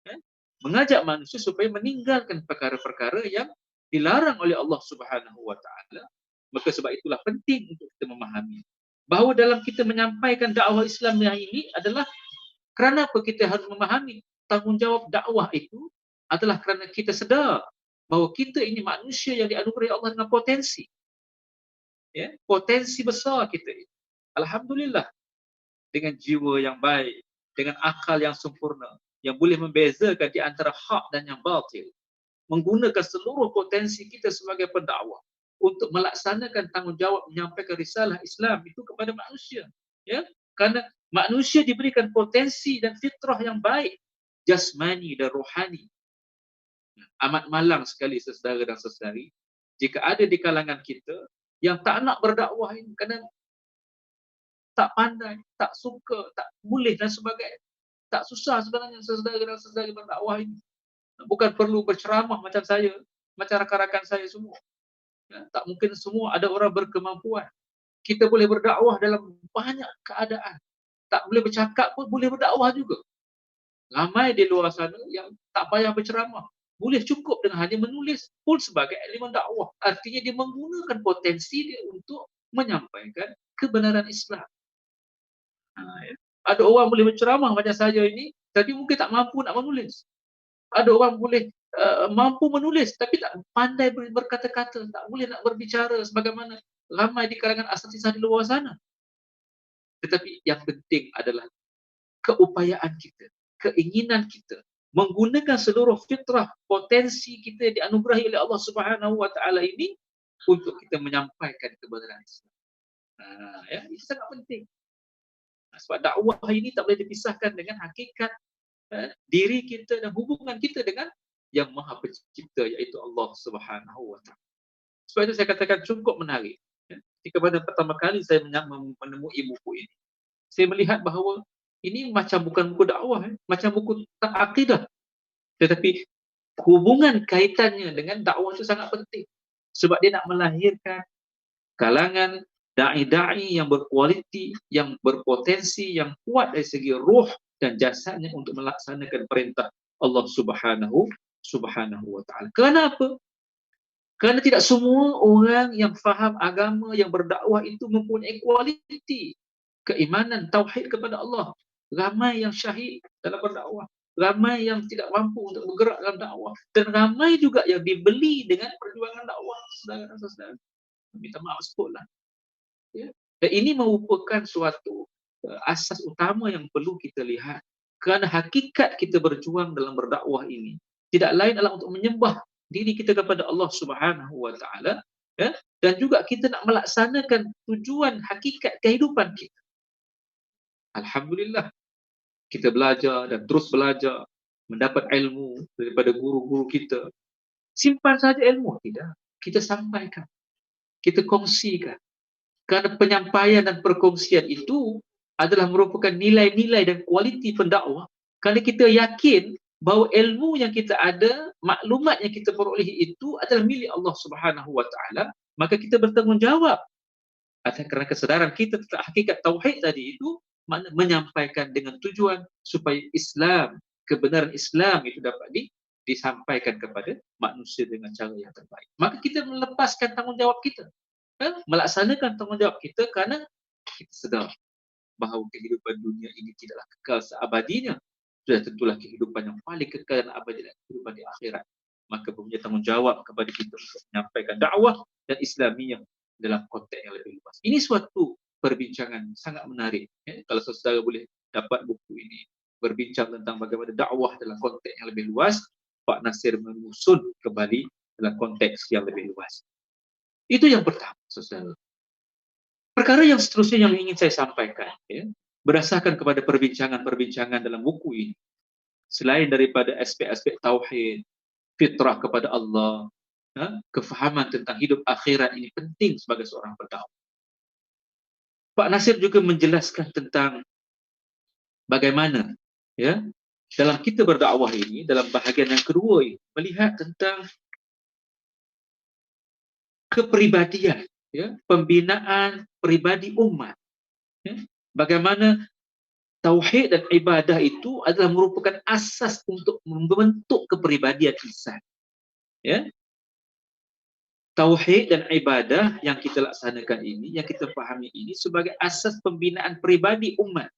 ya? Mengajak manusia supaya meninggalkan perkara-perkara yang dilarang oleh Allah Subhanahu wa taala. Maka sebab itulah penting untuk kita memahami bahawa dalam kita menyampaikan dakwah Islam yang ini adalah kerana apa kita harus memahami tanggungjawab dakwah itu adalah kerana kita sedar bahawa kita ini manusia yang dianugerahi Allah dengan potensi. Ya, potensi besar kita ini. Alhamdulillah, dengan jiwa yang baik, dengan akal yang sempurna, yang boleh membezakan di antara hak dan yang batil, menggunakan seluruh potensi kita sebagai pendakwah untuk melaksanakan tanggungjawab menyampaikan risalah Islam itu kepada manusia. Ya, kerana manusia diberikan potensi dan fitrah yang baik, jasmani dan rohani. Amat malang sekali saudara dan saudari jika ada di kalangan kita yang tak nak berdakwah ini kerana tak pandai, tak suka, tak boleh dan sebagainya. Tak susah sebenarnya saudara dan saudari berdakwah ini. Bukan perlu berceramah macam saya, macam rakan-rakan saya semua. Ya, tak mungkin semua ada orang berkemampuan. Kita boleh berdakwah dalam banyak keadaan. Tak boleh bercakap pun boleh berdakwah juga. Ramai di luar sana yang tak payah berceramah. Boleh cukup dengan hanya menulis pun sebagai elemen dakwah. Artinya dia menggunakan potensi dia untuk menyampaikan kebenaran Islam. Ya. Ada orang boleh berceramah macam saya ini, tapi mungkin tak mampu nak menulis. Ada orang boleh mampu menulis, tapi tak pandai berkata-kata, tak boleh nak berbicara sebagaimana ramai di kalangan asatizah di luar sana. Tetapi yang penting adalah keupayaan kita, keinginan kita, menggunakan seluruh fitrah, potensi kita yang dianugerahi oleh Allah Subhanahu wa taala ini untuk kita menyampaikan kebenaran Islam. Ya, itu sangat penting. Sebab dakwah ini tak boleh dipisahkan dengan hakikat diri kita dan hubungan kita dengan yang Maha Pencipta, iaitu Allah Subhanahu wa taala. Sebab itu saya katakan cukup menarik. Ketika pada pertama kali saya menemui buku ini, saya melihat bahawa ini macam bukan buku dakwah, macam buku tentang akidah. Tetapi hubungan kaitannya dengan dakwah itu sangat penting. Sebab dia nak melahirkan kalangan da'i-da'i yang berkualiti, yang berpotensi, yang kuat dari segi ruh dan jasadnya untuk melaksanakan perintah Allah Subhanahu wa taala. Kenapa? Kerana tidak semua orang yang faham agama, yang berdakwah itu mempunyai kualiti keimanan, tauhid kepada Allah. Ramai yang syahid dalam berdakwah, ramai yang tidak mampu untuk bergerak dalam dakwah, dan ramai juga yang dibeli dengan perjuangan dakwah. Saudara-saudara, minta maaf sebutlah. Ya. Dan ini merupakan suatu asas utama yang perlu kita lihat. Kerana hakikat kita berjuang dalam berdakwah ini tidak lain adalah untuk menyembah diri kita kepada Allah Subhanahu wa taala, ya, dan juga kita nak melaksanakan tujuan hakikat kehidupan kita. Alhamdulillah, kita belajar dan terus belajar, mendapat ilmu daripada guru-guru kita. Simpan saja ilmu, tidak. Kita sampaikan, kita kongsikan. Kerana penyampaian dan perkongsian itu adalah merupakan nilai-nilai dan kualiti pendakwah. Kerana kita yakin bahawa ilmu yang kita ada, maklumat yang kita perolehi itu adalah milik Allah Subhanahu wa taala, maka kita bertanggungjawab atas kerana kesedaran kita tentang hakikat tauhid tadi itu, menyampaikan dengan tujuan supaya Islam, kebenaran Islam itu dapat disampaikan kepada manusia dengan cara yang terbaik. Maka kita melepaskan tanggungjawab kita, melaksanakan tanggungjawab kita kerana kita sedar bahawa kehidupan dunia ini tidaklah kekal seabadinya. Sudah tentulah kehidupan yang paling kekal dan abadi adalah kehidupan di akhirat. Maka punya tanggungjawab kepada kita untuk menyampaikan dakwah dan Islamiyah dalam konteks yang lebih luas. Ini suatu perbincangan sangat menarik. Kalau saudara boleh dapat buku ini, berbincang tentang bagaimana dakwah dalam konteks yang lebih luas, Pak Nasir menyusun kembali dalam konteks yang lebih luas. Itu yang pertama, saudara. Perkara yang seterusnya yang ingin saya sampaikan, berdasarkan kepada perbincangan-perbincangan dalam buku ini, selain daripada aspek-aspek tauhid, fitrah kepada Allah, kefahaman tentang hidup akhirat ini penting sebagai seorang pendakwah. Pak Nasir juga menjelaskan tentang bagaimana dalam kita berdakwah ini, dalam bahagian yang kedua ini, melihat tentang kepribadian, pembinaan pribadi umat. Bagaimana tauhid dan ibadah itu adalah merupakan asas untuk membentuk kepribadian insan. Tauhid dan ibadah yang kita laksanakan ini, yang kita fahami ini sebagai asas pembinaan pribadi umat.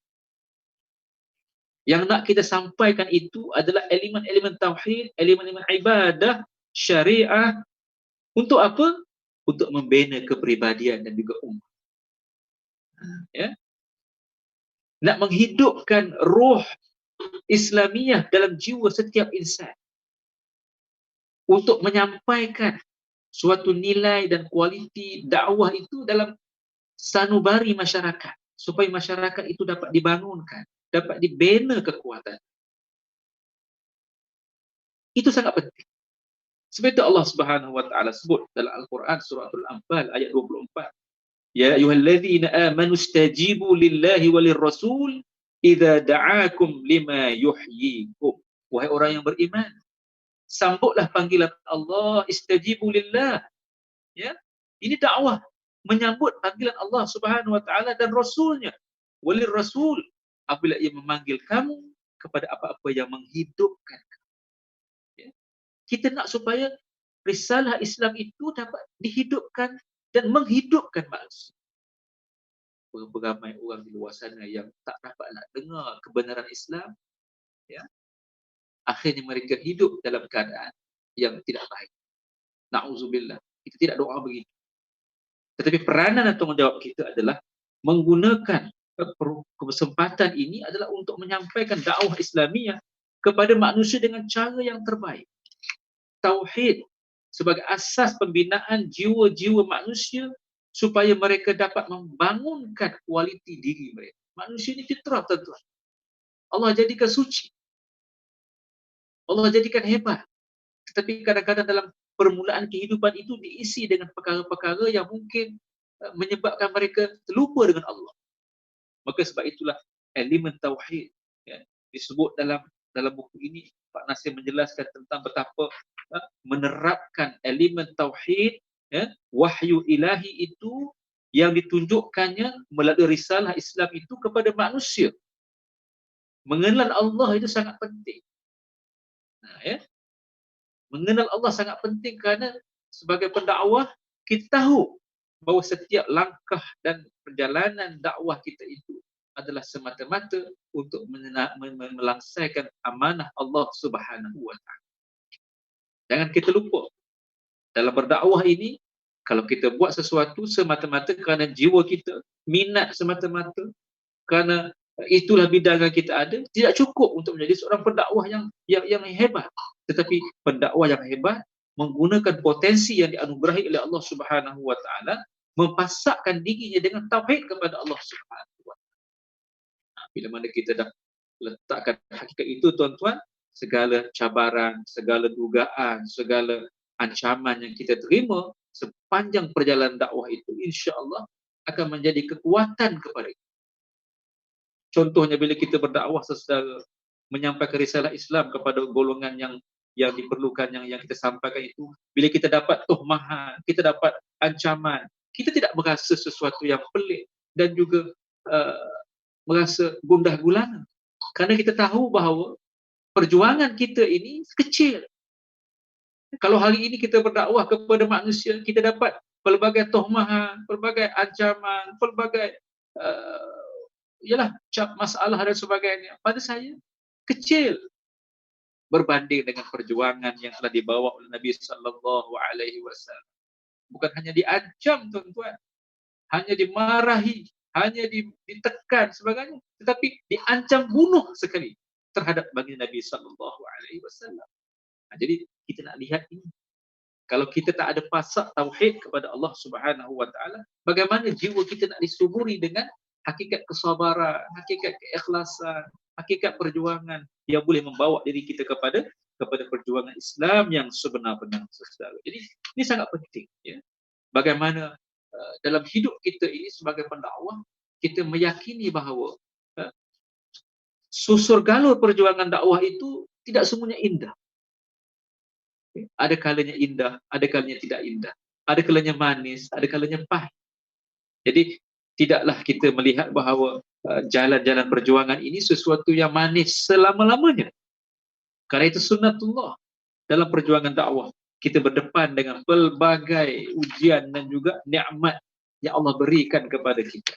Yang nak kita sampaikan itu adalah elemen-elemen tauhid, elemen-elemen ibadah, syariah. Untuk apa? Untuk membina kepribadian dan juga umat. Nak menghidupkan roh Islamiyah dalam jiwa setiap insan. Untuk menyampaikan suatu nilai dan kualiti dakwah itu dalam sanubari masyarakat. Supaya masyarakat itu dapat dibangunkan, dapat dibina kekuatan. Itu sangat penting. Seperti Allah Subhanahu wa taala sebut dalam Al-Quran surah Al-Anfal ayat 24. Ya ayyuhalladzina amanu istajibu lillahi walir rasul idza da'akum lima yuhyikum. Wahai orang yang beriman, sambutlah panggilan Allah, istajibu lillah. Ini dakwah, menyambut panggilan Allah Subhanahu wa taala dan rasulnya. Walir rasul, apabila ia memanggil kamu kepada apa-apa yang menghidupkan kamu. Kita nak supaya risalah Islam itu dapat dihidupkan dan menghidupkan manusia. Berapa ramai orang di luar sana yang tak dapat nak dengar kebenaran Islam, akhirnya mereka hidup dalam keadaan yang tidak baik. Na'udzubillah. Kita tidak doa begitu. Tetapi peranan dan tanggungjawab kita adalah menggunakan kesempatan ini adalah untuk menyampaikan dakwah Islamiyah kepada manusia dengan cara yang terbaik. Tauhid sebagai asas pembinaan jiwa-jiwa manusia supaya mereka dapat membangunkan kualiti diri mereka. Manusia ini fitrah, tuan-tuan. Allah jadikan suci. Allah jadikan hebat. Tetapi kadang-kadang dalam permulaan kehidupan itu diisi dengan perkara-perkara yang mungkin menyebabkan mereka terlupa dengan Allah. Maka sebab itulah elemen tauhid disebut dalam buku ini. Pak Nasir menjelaskan tentang betapa menerapkan elemen tauhid, wahyu ilahi itu yang ditunjukkannya melalui risalah Islam itu kepada manusia. Mengenal Allah itu sangat penting. Mengenal Allah sangat penting kerana sebagai pendakwah kita tahu bahawa setiap langkah dan perjalanan dakwah kita itu adalah semata-mata untuk melaksanakan amanah Allah Subhanahu wa taala. Jangan kita lupa, dalam berdakwah ini, kalau kita buat sesuatu semata-mata kerana jiwa kita, minat semata-mata, kerana itulah bidang yang kita ada, tidak cukup untuk menjadi seorang pendakwah yang hebat. Tetapi pendakwah yang hebat menggunakan potensi yang dianugerahi oleh Allah Subhanahu wa taala, mempasakkan dirinya dengan tauhid kepada Allah Subhanahu wa taala. Bila mana kita dah letakkan hakikat itu, tuan-tuan, segala cabaran, segala dugaan, segala ancaman yang kita terima sepanjang perjalanan dakwah itu, insya-Allah akan menjadi kekuatan kepada kita. Contohnya bila kita berdakwah secara menyampaikan risalah Islam kepada golongan yang diperlukan, yang kita sampaikan itu, bila kita dapat tuhmahan, kita dapat ancaman, kita tidak merasa sesuatu yang pelik dan juga merasa gundah gulana, kerana kita tahu bahawa perjuangan kita ini kecil. Kalau hari ini kita berdakwah kepada manusia, kita dapat pelbagai tuhmahan, pelbagai ancaman, pelbagai masalah dan sebagainya. Pada saya kecil berbanding dengan perjuangan yang telah dibawa oleh Nabi sallallahu alaihi wasallam. Bukan hanya diancam, tuan-tuan, hanya dimarahi, hanya ditekan sebagainya, tetapi diancam bunuh sekali terhadap baginda Nabi sallallahu alaihi wasallam. Jadi kita nak lihat ini. Kalau kita tak ada pasak tauhid kepada Allah Subhanahu wa taala, bagaimana jiwa kita nak disuburi dengan hakikat kesabaran, hakikat keikhlasan, hakikat perjuangan yang boleh membawa diri kita kepada perjuangan Islam yang sebenar-benar, saudara. Jadi ini sangat penting, ya. Bagaimana dalam hidup kita ini sebagai pendakwah, kita meyakini bahawa susur galur perjuangan dakwah itu tidak semuanya indah. Ada kalanya indah, ada kalanya tidak indah. Ada kalanya manis, ada kalanya pahit. Jadi tidaklah kita melihat bahawa jalan-jalan perjuangan ini sesuatu yang manis selama-lamanya. Kerana itu sunnatullah dalam perjuangan dakwah. Kita berdepan dengan pelbagai ujian dan juga nikmat yang Allah berikan kepada kita.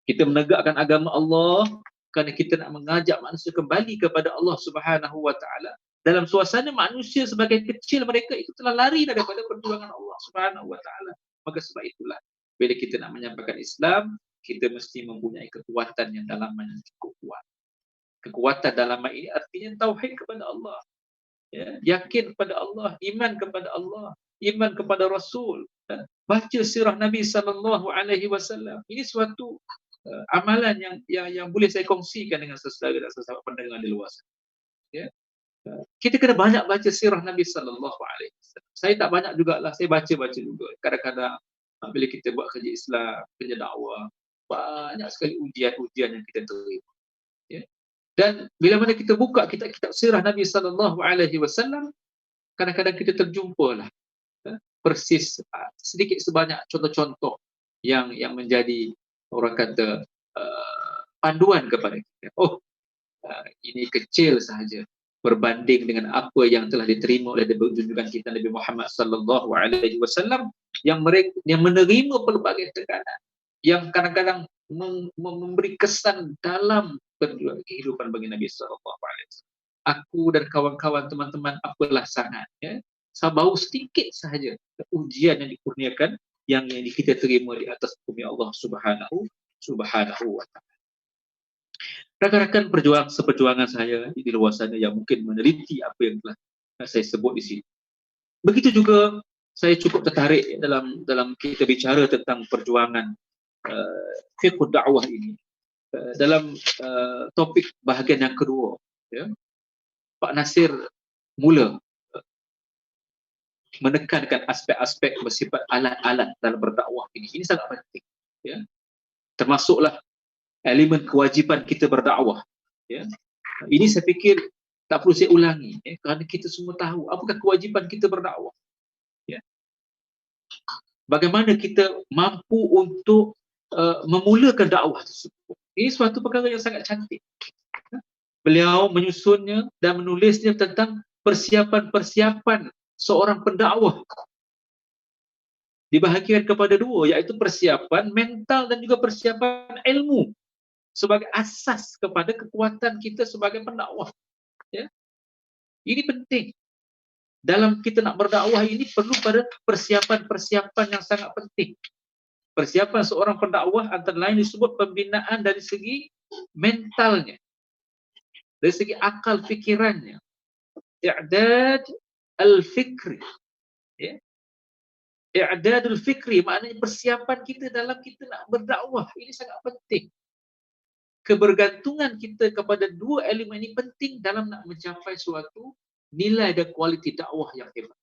Kita menegakkan agama Allah kerana kita nak mengajak manusia kembali kepada Allah Subhanahu wa taala. Dalam suasana manusia sebagai kecil mereka itu telah lari daripada perjuangan Allah Subhanahu wa taala. Maka sebab itulah bila kita nak menyampaikan Islam, kita mesti mempunyai kekuatan yang dalaman yang cukup kuat. Kekuatan dalaman ini artinya tauhid kepada Allah. Ya, yakin kepada Allah, iman kepada Allah, iman kepada Rasul, baca sirah Nabi sallallahu alaihi wasallam. Ini suatu amalan yang boleh saya kongsikan dengan saudara dan sahabat pendengar di luar sana. Ya. Kita kena banyak baca sirah Nabi sallallahu alaihi wasallam. Saya tak banyak jugalah, saya baca juga. Kadang-kadang bila kita buat kerja Islam, kerja dakwah, banyak sekali ujian-ujian yang kita terima. Ya. Dan bila mana kita buka kitab-kitab sirah Nabi sallallahu alaihi wasallam, kadang-kadang kita terjumpalah persis sedikit sebanyak contoh-contoh yang menjadi orang kata panduan kepada kita. Ini kecil sahaja berbanding dengan apa yang telah diterima oleh junjungan kita Nabi Muhammad sallallahu alaihi wasallam yang menerima pelbagai tekanan yang kadang-kadang memberi kesan dalam kehidupan bagi Nabi sallallahu alaihi wasallam. Aku dan kawan-kawan teman-teman apalah sangat, ya. Baru sedikit sahaja ujian yang dikurniakan yang kita terima di atas bumi Allah Subhanahu wa taala. Rakan-rakan seperjuangan saya di luar sana yang mungkin meneliti apa yang telah saya sebut di sini. Begitu juga saya cukup tertarik dalam kita bicara tentang perjuangan fiqh dakwah ini. Dalam topik bahagian yang kedua, ya, Pak Nasir mula menekankan aspek-aspek bersifat alat-alat dalam berdakwah ini. Ini sangat penting, ya. Termasuklah elemen kewajipan kita berdakwah, ya. Ini saya fikir tak perlu saya ulangi, ya, kerana kita semua tahu apakah kewajipan kita berdakwah, ya. Bagaimana kita mampu untuk memulakan dakwah tersebut. Ini suatu perkara yang sangat cantik. Beliau menyusunnya dan menulisnya tentang persiapan-persiapan seorang pendakwah. Dibahagikan kepada dua, iaitu persiapan mental dan juga persiapan ilmu sebagai asas kepada kekuatan kita sebagai pendakwah. Ya. Ini penting. Dalam kita nak berdakwah ini perlu pada persiapan-persiapan yang sangat penting. Persiapan seorang pendakwah antara lain disebut pembinaan dari segi mentalnya, dari segi akal fikirannya. I'dad al-fikri. Ya. I'dadul fikri maknanya persiapan kita dalam kita nak berdakwah. Ini sangat penting. Kebergantungan kita kepada dua elemen ini penting dalam nak mencapai suatu nilai dan kualiti dakwah yang hebat.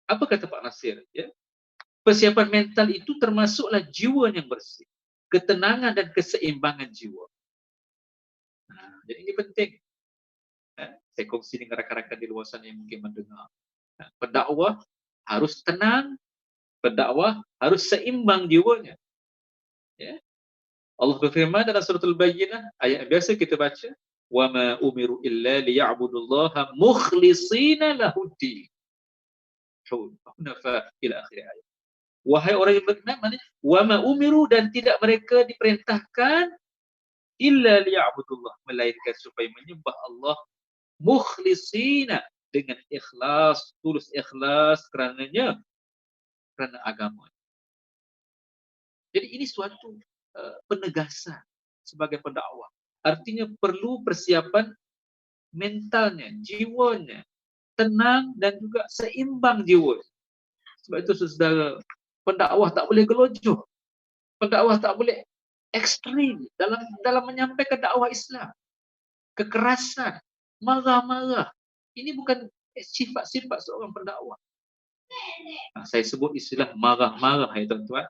Apa kata Pak Nasir? Ya? Persiapan mental itu termasuklah jiwa yang bersih, ketenangan dan keseimbangan jiwa. Jadi ini penting. Saya kongsi dengan rakan-rakan di luar sana yang mungkin mendengar. Pendakwah harus tenang, pendakwah harus seimbang jiwanya. Ya. Allah berfirman dalam surah Al-Bayyinah, ayat yang biasa kita baca, wa ma umiru illa liya'budullaha mukhlishina lahuddin. Hunafa ila akhir ayat. Wahai orang yang beriman, maknanya wa ma umiru, dan tidak mereka diperintahkan illa liya'budullah, melainkan supaya menyembah Allah mukhlishina, dengan ikhlas, tulus ikhlas kerana agama. Jadi ini suatu penegasan sebagai pendakwah. Artinya perlu persiapan mentalnya, jiwanya, tenang dan juga seimbang jiwa. Sebab itu saudara, pendakwah tak boleh gelojoh. Pendakwah tak boleh ekstrim dalam menyampaikan dakwah Islam. Kekerasan, marah-marah. Ini bukan sifat-sifat seorang pendakwah. Saya sebut istilah marah-marah, ya tuan-tuan.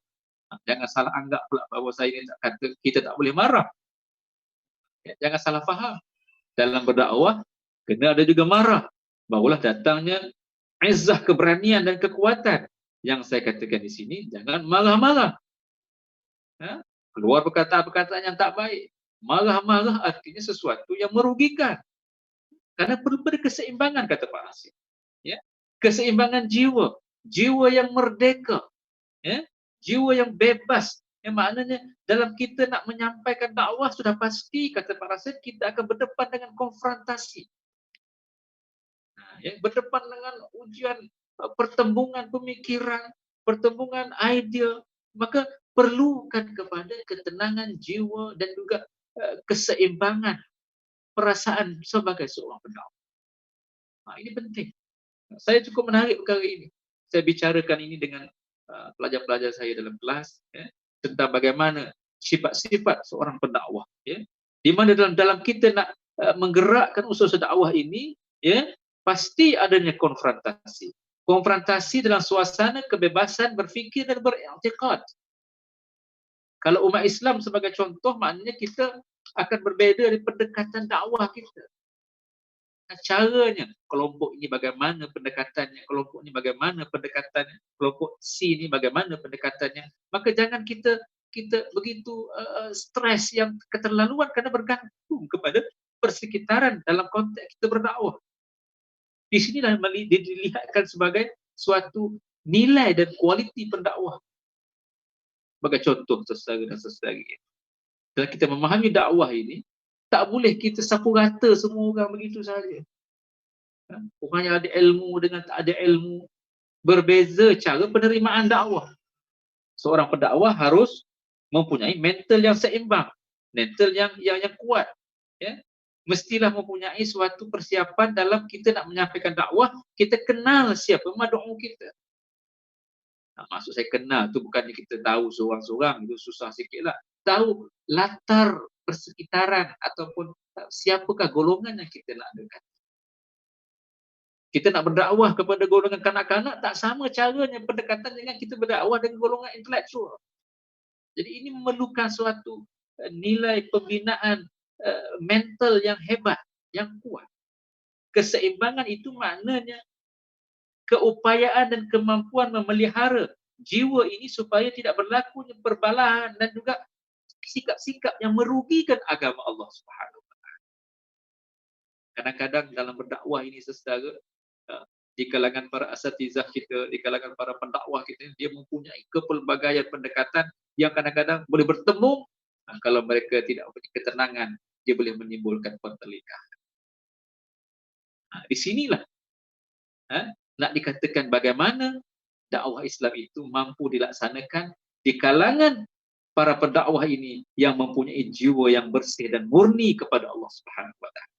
Jangan salah anggap pula bahawa saya ni kata kita tak boleh marah. Jangan salah faham. Dalam berdakwah, kena ada juga marah. Barulah datangnya izzah, keberanian dan kekuatan. Yang saya katakan di sini, jangan marah-marah. Keluar perkataan-perkataan yang tak baik. Marah-marah artinya sesuatu yang merugikan. Karena perlu berkeseimbangan, kata Pak Hasim. Ya? Keseimbangan jiwa. Jiwa yang merdeka. Ya? Jiwa yang bebas. Yang maknanya dalam kita nak menyampaikan dakwah, sudah pasti, kata Pak Rasid, kita akan berdepan dengan konfrontasi. Ya, berdepan dengan ujian, pertembungan pemikiran, pertembungan idea. Maka perlukan kepada ketenangan jiwa dan juga keseimbangan perasaan sebagai seorang pendakwah. Ini penting. Saya cukup menarik perkara ini. Saya bicarakan ini dengan pelajar-pelajar saya dalam kelas, ya, tentang bagaimana sifat-sifat seorang pendakwah, ya. Di mana dalam kita nak menggerakkan usaha dakwah ini, ya, pasti adanya konfrontasi. Konfrontasi dalam suasana kebebasan berfikir dan beriktikad. Kalau umat Islam sebagai contoh, maknanya kita akan berbeza dari pendekatan dakwah kita. Caranya, kelompok ini bagaimana pendekatannya, kelompok ini bagaimana pendekatannya, kelompok C ini bagaimana pendekatannya. Maka jangan kita begitu stres yang keterlaluan, karena bergantung kepada persekitaran dalam konteks kita berdakwah. Di sinilah dilihatkan sebagai suatu nilai dan kualiti pendakwah. Sebagai contoh saudara dan saudari. Dan kita memahami dakwah ini, tak boleh kita sapu rata semua orang begitu saja. Orang yang ada ilmu dengan tak ada ilmu, berbeza cara penerimaan dakwah. Seorang pendakwah harus mempunyai mental yang seimbang, mental yang kuat. Ya? Mestilah mempunyai suatu persiapan dalam kita nak menyampaikan dakwah, kita kenal siapa mad'u kita. Maksud saya kenal tu bukannya kita tahu seorang-seorang, itu susah sikitlah. Tahu latar persekitaran ataupun siapakah golongan yang kita nak dekat. Kita nak berdakwah kepada golongan kanak-kanak, tak sama caranya pendekatan dengan kita berdakwah dengan golongan intelektual. Jadi ini memerlukan suatu nilai pembinaan mental yang hebat, yang kuat. Keseimbangan itu maknanya keupayaan dan kemampuan memelihara jiwa ini supaya tidak berlaku perbalahan dan juga sikap-sikap yang merugikan agama Allah Subhanahu Wa Taala. Kadang-kadang dalam berdakwah ini, saudara, di kalangan para asatizah kita, di kalangan para pendakwah kita, dia mempunyai kepelbagaian pendekatan yang kadang-kadang boleh bertemu. Kalau mereka tidak mempunyai ketenangan, dia boleh menimbulkan pertelingkahan. Di sinilah nak dikatakan bagaimana dakwah Islam itu mampu dilaksanakan di kalangan para pendakwah ini yang mempunyai jiwa yang bersih dan murni kepada Allah Subhanahu Wa Taala.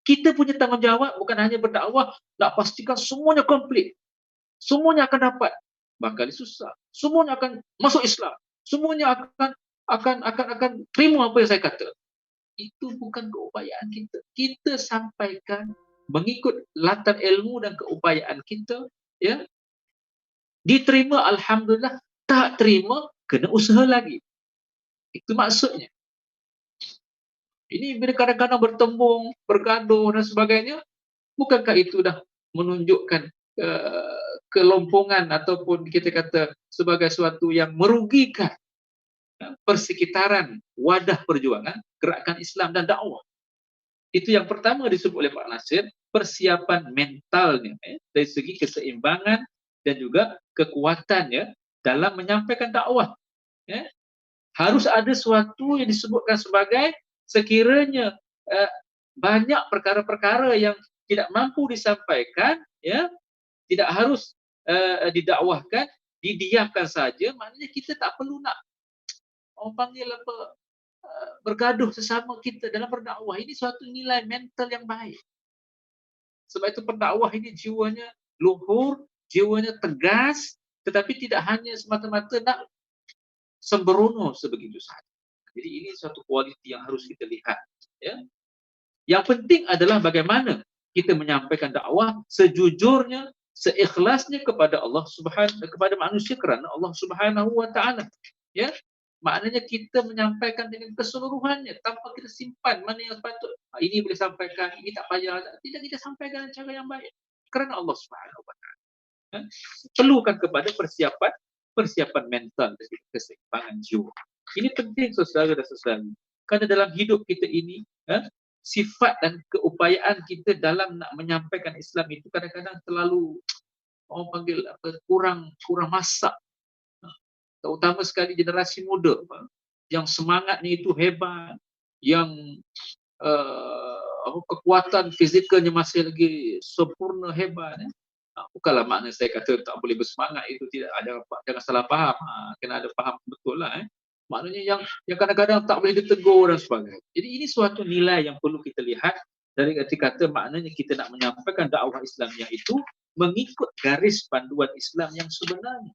Kita punya tanggungjawab bukan hanya berdakwah, nak pastikan semuanya komplit, semuanya akan dapat, bakal susah, semuanya akan masuk Islam, semuanya akan terima apa yang saya kata. Itu bukan keupayaan kita. Kita sampaikan mengikut latar ilmu dan keupayaan kita, ya. Diterima alhamdulillah, tak terima kena usaha lagi. Itu maksudnya. Ini bila kadang-kadang bertembung, bergaduh dan sebagainya, bukankah itu dah menunjukkan kelompongan ataupun kita kata sebagai sesuatu yang merugikan persekitaran wadah perjuangan gerakan Islam dan dakwah. Itu yang pertama disebut oleh Pak Nasir, persiapan mentalnya dari segi keseimbangan dan juga kekuatannya dalam menyampaikan dakwah. Harus ada sesuatu yang disebutkan sebagai sekiranya banyak perkara-perkara yang tidak mampu disampaikan, tidak harus didakwahkan, didiamkan saja, maknanya kita tak perlu nak orang panggil apa, bergaduh sesama kita dalam berdakwah. Ini suatu nilai mental yang baik. Sebab itu pendakwah ini jiwanya luhur, jiwanya tegas, tetapi tidak hanya semata-mata nak sembrono sebegitu saja. Jadi ini suatu kualiti yang harus kita lihat. Yang penting adalah bagaimana kita menyampaikan dakwah sejujurnya, seikhlasnya kepada Allah Subhanahu, kepada manusia kerana Allah Subhanahu wa taala. Maknanya kita menyampaikan dengan keseluruhannya tanpa kita simpan mana yang patut. Ini boleh sampaikan, ini tak payah. Tidak, kita sampaikan dengan cara yang baik kerana Allah Subhanahu wa taala. Perlukan kepada persiapan mental dan keseimbangan jiwa. Ini penting saudara dan saudari. Kerana dalam hidup kita ini, sifat dan keupayaan kita dalam nak menyampaikan Islam itu kadang-kadang terlalu orang panggil apa, kurang masak. Terutama sekali generasi muda yang semangatnya itu hebat, yang kekuatan fizikalnya masih lagi sempurna hebat. Bukanlah makna saya kata tak boleh bersemangat, itu tidak ada, jangan salah faham. Kena ada faham betul lah. Maknanya yang kadang-kadang tak boleh ditegur dan sebagainya. Jadi ini suatu nilai yang perlu kita lihat dari ketika kata maknanya kita nak menyampaikan dakwah Islam yang itu mengikut garis panduan Islam yang sebenarnya.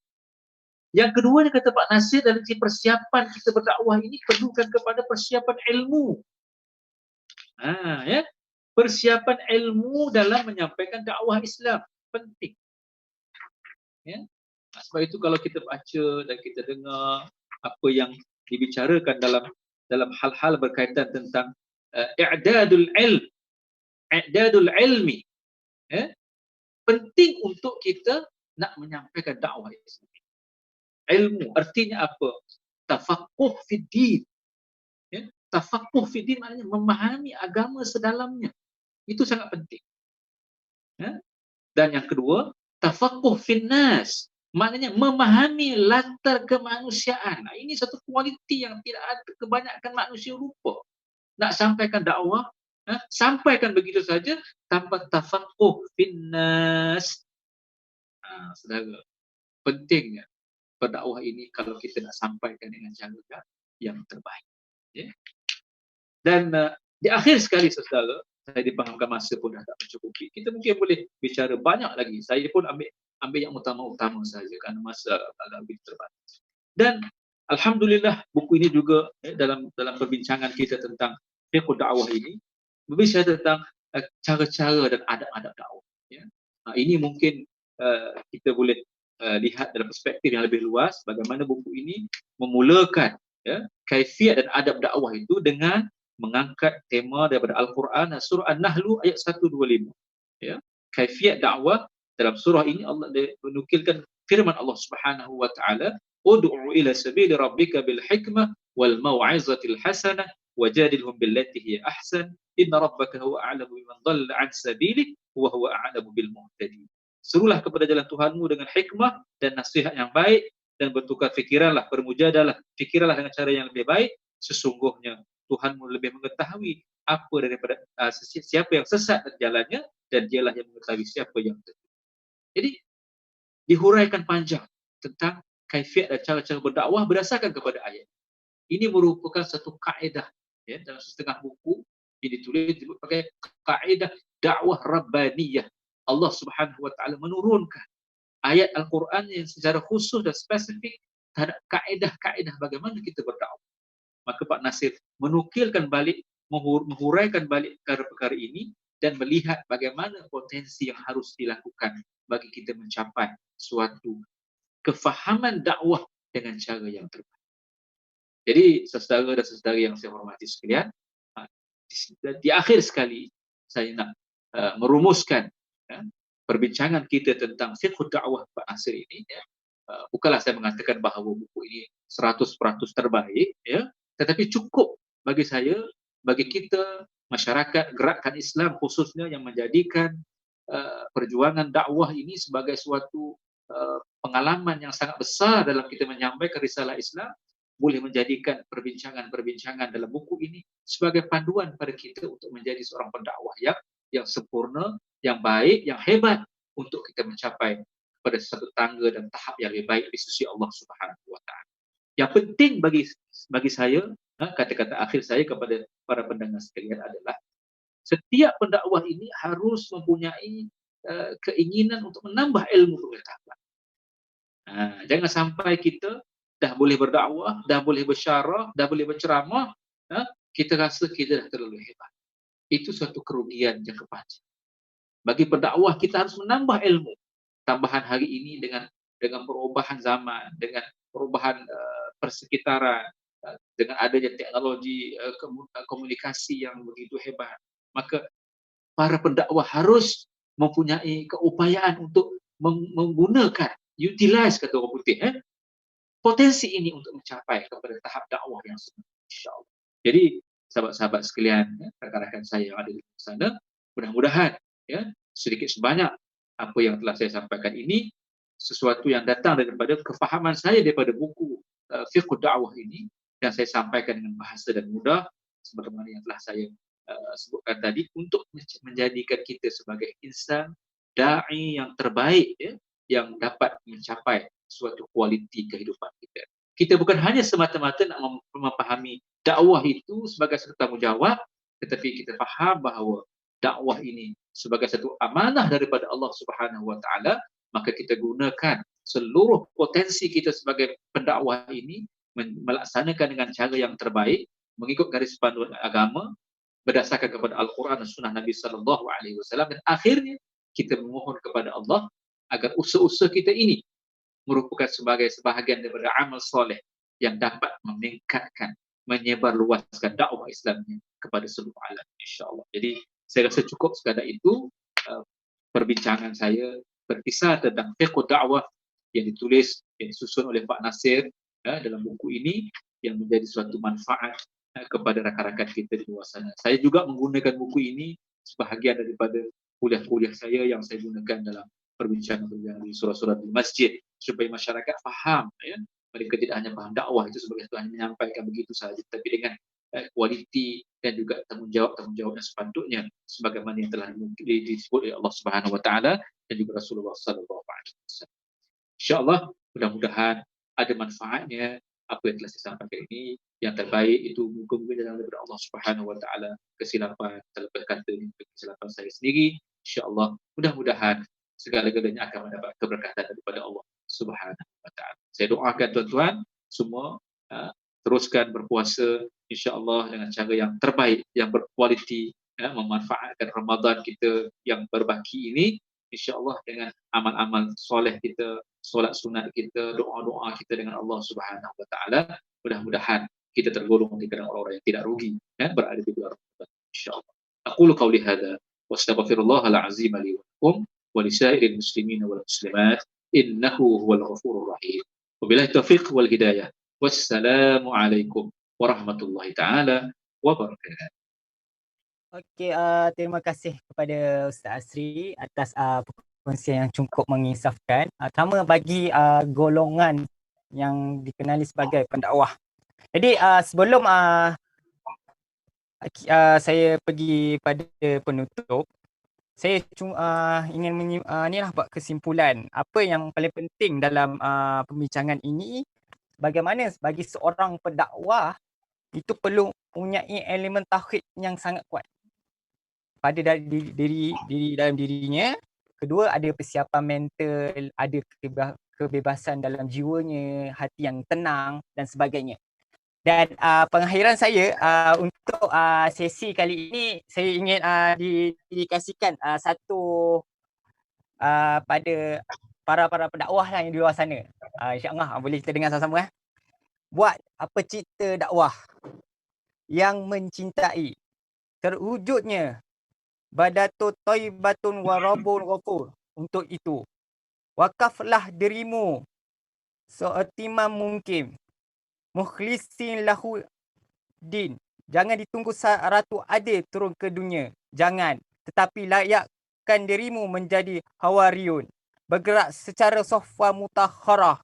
Yang kedua, dia kata Pak Nasir, dari persiapan kita berdakwah ini perlukan kepada persiapan ilmu. Persiapan ilmu dalam menyampaikan dakwah Islam penting. Sebab itu kalau kita baca dan kita dengar apa yang dibicarakan dalam hal-hal berkaitan tentang i'dadul ilmi, penting untuk kita nak menyampaikan dakwah Islam. Ilmu artinya apa? Tafaqquh fid din. Tafaqquh fid din maknanya memahami agama sedalamnya. Itu sangat penting. Dan yang kedua, tafaqquh fin nas. Maknanya memahami latar kemanusiaan. Ini satu kualiti yang tidak ada kebanyakan manusia lupa. Nak sampaikan dakwah, sampaikan begitu saja tanpa tafaqquh fin nas. Saudara, pentingnya berdakwah ini kalau kita nak sampaikan dengan cara yang terbaik. Dan di akhir sekali saudara, saya dipahamkan masa pun dah tak mencukupi. Kita mungkin boleh bicara banyak lagi. Saya pun ambil yang utama-utama saja kerana masa agak lebih terbatas. Dan alhamdulillah buku ini juga dalam perbincangan kita tentang fiqh dakwah ini berbicara tentang cara-cara dan adab-adab dakwah. Ini mungkin kita boleh lihat dalam perspektif yang lebih luas bagaimana buku ini memulakan kaifiat dan adab dakwah itu dengan mengangkat tema daripada Al-Quran surah An-Nahl ayat 125. Kaifiat dakwah dalam surah ini Allah menukilkan firman Allah Subhanahu wa taala, ud'u ila sabili rabbika bil hikmah wal mau'izatil hasanah wajadilhum billati hiya ahsan inna rabbaka huwa a'lamu biman dhalla 'an sabilihi wa huwa a'lamu bil muhtadin. Serulah kepada jalan Tuhanmu dengan hikmah dan nasihat yang baik dan bertukar fikiranlah, bermujadalah, fikirlah dengan cara yang lebih baik. Sesungguhnya Tuhanmu lebih mengetahui apa daripada siapa yang sesat dari jalannya dan dialah yang mengetahui siapa yang betul. Jadi dihuraikan panjang tentang kaifiat dan cara-cara berdakwah berdasarkan kepada ayat. Ini merupakan satu kaedah dalam setengah buku ini ditulis sebagai kaedah dakwah rabbaniyah. Allah Subhanahu wa taala menurunkan ayat Al-Quran yang secara khusus dan spesifik terhadap kaedah-kaedah bagaimana kita berdakwah. Maka Pak Nasir menukilkan balik, menghuraikan balik perkara-perkara ini dan melihat bagaimana potensi yang harus dilakukan bagi kita mencapai suatu kefahaman dakwah dengan cara yang terbaik. Jadi saudara dan saudari yang saya hormati sekalian, di akhir sekali saya nak merumuskan perbincangan kita tentang fiqh dakwah Pak Nasir ini, bukanlah saya mengatakan bahawa buku ini 100% terbaik, tetapi cukup bagi saya, bagi kita masyarakat gerakan Islam khususnya yang menjadikan perjuangan dakwah ini sebagai suatu pengalaman yang sangat besar dalam kita menyampaikan risalah Islam, boleh menjadikan perbincangan-perbincangan dalam buku ini sebagai panduan pada kita untuk menjadi seorang pendakwah yang sempurna, yang baik, yang hebat untuk kita mencapai pada satu tangga dan tahap yang lebih baik di sisi Allah Subhanahu wa taala. Yang penting bagi saya, kata-kata akhir saya kepada para pendengar sekalian adalah setiap pendakwah ini harus mempunyai keinginan untuk menambah ilmu pengetahuan. Jangan sampai kita dah boleh berdakwah, dah boleh bersyarah, dah boleh berceramah, kita rasa kita dah terlalu hebat. Itu suatu kerugian jangka panjang. Bagi pendakwah kita harus menambah ilmu. Tambahan hari ini dengan perubahan zaman, dengan perubahan persekitaran, dengan adanya teknologi komunikasi yang begitu hebat, maka para pendakwah harus mempunyai keupayaan untuk menggunakan, utilize kata orang putih, potensi ini untuk mencapai kepada tahap dakwah yang sebenarnya, insya-Allah. Jadi sahabat-sahabat sekalian, rakan-rakan saya yang ada di sana, mudah-mudahan sedikit sebanyak apa yang telah saya sampaikan ini sesuatu yang datang daripada kefahaman saya daripada buku fiqh dakwah ini, yang saya sampaikan dengan bahasa dan mudah sebagaimana yang telah saya sebutkan tadi, untuk menjadikan kita sebagai insan dai yang terbaik, yang dapat mencapai suatu kualiti kehidupan kita. Kita bukan hanya semata-mata nak memahami dakwah itu sebagai satu tanggungjawab, tetapi kita faham bahawa dakwah ini sebagai satu amanah daripada Allah Subhanahu wa taala, maka kita gunakan seluruh potensi kita sebagai pendakwah ini melaksanakan dengan cara yang terbaik, mengikut garis panduan agama berdasarkan kepada Al-Quran dan Sunnah Nabi sallallahu alaihi wasallam, dan akhirnya kita memohon kepada Allah agar usaha-usaha kita ini merupakan sebagai sebahagian daripada amal soleh yang dapat meningkatkan, menyebarluaskan dakwah Islamnya kepada seluruh alam, insya-Allah. Jadi saya rasa cukup sekadar itu perbincangan saya berkisar tentang fiqh dakwah yang disusun oleh Pak Nasir dalam buku ini, yang menjadi suatu manfaat kepada rakan-rakan kita di luar sana. Saya juga menggunakan buku ini sebahagian daripada kuliah-kuliah saya yang saya gunakan dalam perbincangan di surah-surah di masjid, supaya masyarakat faham, mereka tidak hanya faham dakwah itu sebagai Tuhan menyampaikan begitu saja, tapi dengan kualiti dan juga tanggungjawab yang sepatutnya sebagaimana yang telah disebut oleh Allah Subhanahu wa taala dan juga Rasulullah sallallahu alaihi wasallam. Insyaallah mudah-mudahan ada manfaatnya apa yang telah saya sampaikan ini. Yang terbaik itu moga-moga datang daripada Allah Subhanahu wa taala. Kesilapan terlepas kata kesilapan saya sendiri, insyaallah mudah-mudahan segala-galanya akan mendapat keberkatan daripada Allah Subhanahu wa taala. Saya doakan tuan-tuan semua teruskan berpuasa insya-Allah dengan cara yang terbaik, yang berkualiti, memanfaatkan Ramadan kita yang berbaki ini insya-Allah dengan amal-amal soleh kita, solat sunat kita, doa-doa kita dengan Allah Subhanahu wa taala. Mudah-mudahan kita tergolong di kalangan orang-orang yang tidak rugi berada di bulan Ramadan insya-Allah. Aqulu qauli hadza wa astaghfirullahal azim li wa lakum wa li sa'iril muslimin wal muslimat innahu huwal ghafurur rahim. Wabillahi taufiq wal hidayah. Wassalamualaikum warahmatullahi taala wabarakatuh. Okey, terima kasih kepada Ustaz Asri atas perkongsian yang cukup menginsafkan, terutama bagi golongan yang dikenali sebagai pendakwah. Jadi sebelum saya pergi pada penutup, saya ingin buat kesimpulan apa yang paling penting dalam pembincangan ini. Bagaimana bagi seorang pendakwah itu perlu mempunyai elemen tauhid yang sangat kuat pada diri dalam dirinya. Kedua, ada persiapan mental, ada kebebasan dalam jiwanya, hati yang tenang dan sebagainya. Dan pengakhiran saya untuk sesi kali ini, saya ingin dikasihkan satu pada para pendakwah yang di luar sana. InsyaAllah boleh kita dengar sama-sama. Buat apa cerita dakwah yang mencintai, terwujudnya badatun thayyibatun wa rabbun ghafur. Untuk itu, wakaflah dirimu seoptimam mungkin, mukhlisin lahu din. Jangan ditunggu Ratu Adil turun ke dunia. Jangan. Tetapi layakkan dirimu menjadi hawariyun. Bergerak secara sofa mutahharah.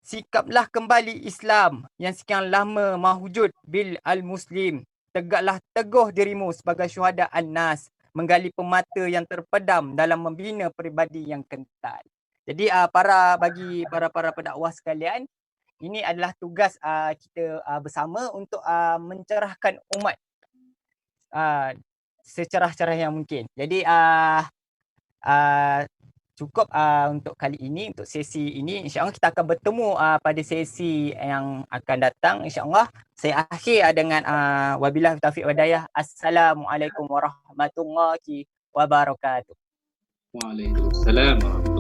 Sikaplah kembali Islam yang sekian lama mahwujud bil al-muslim. Tegaklah teguh dirimu sebagai syuhada an-nas. Menggali pemata yang terpedam dalam membina peribadi yang kental. Jadi bagi para pendakwah sekalian, ini adalah tugas kita bersama untuk mencerahkan umat secerah-cerah yang mungkin. Jadi cukup untuk kali ini, untuk sesi ini. InsyaAllah kita akan bertemu pada sesi yang akan datang. InsyaAllah saya akhir dengan wabillahi taufiq wadayah. Assalamualaikum warahmatullahi wabarakatuh. Waalaikumsalam.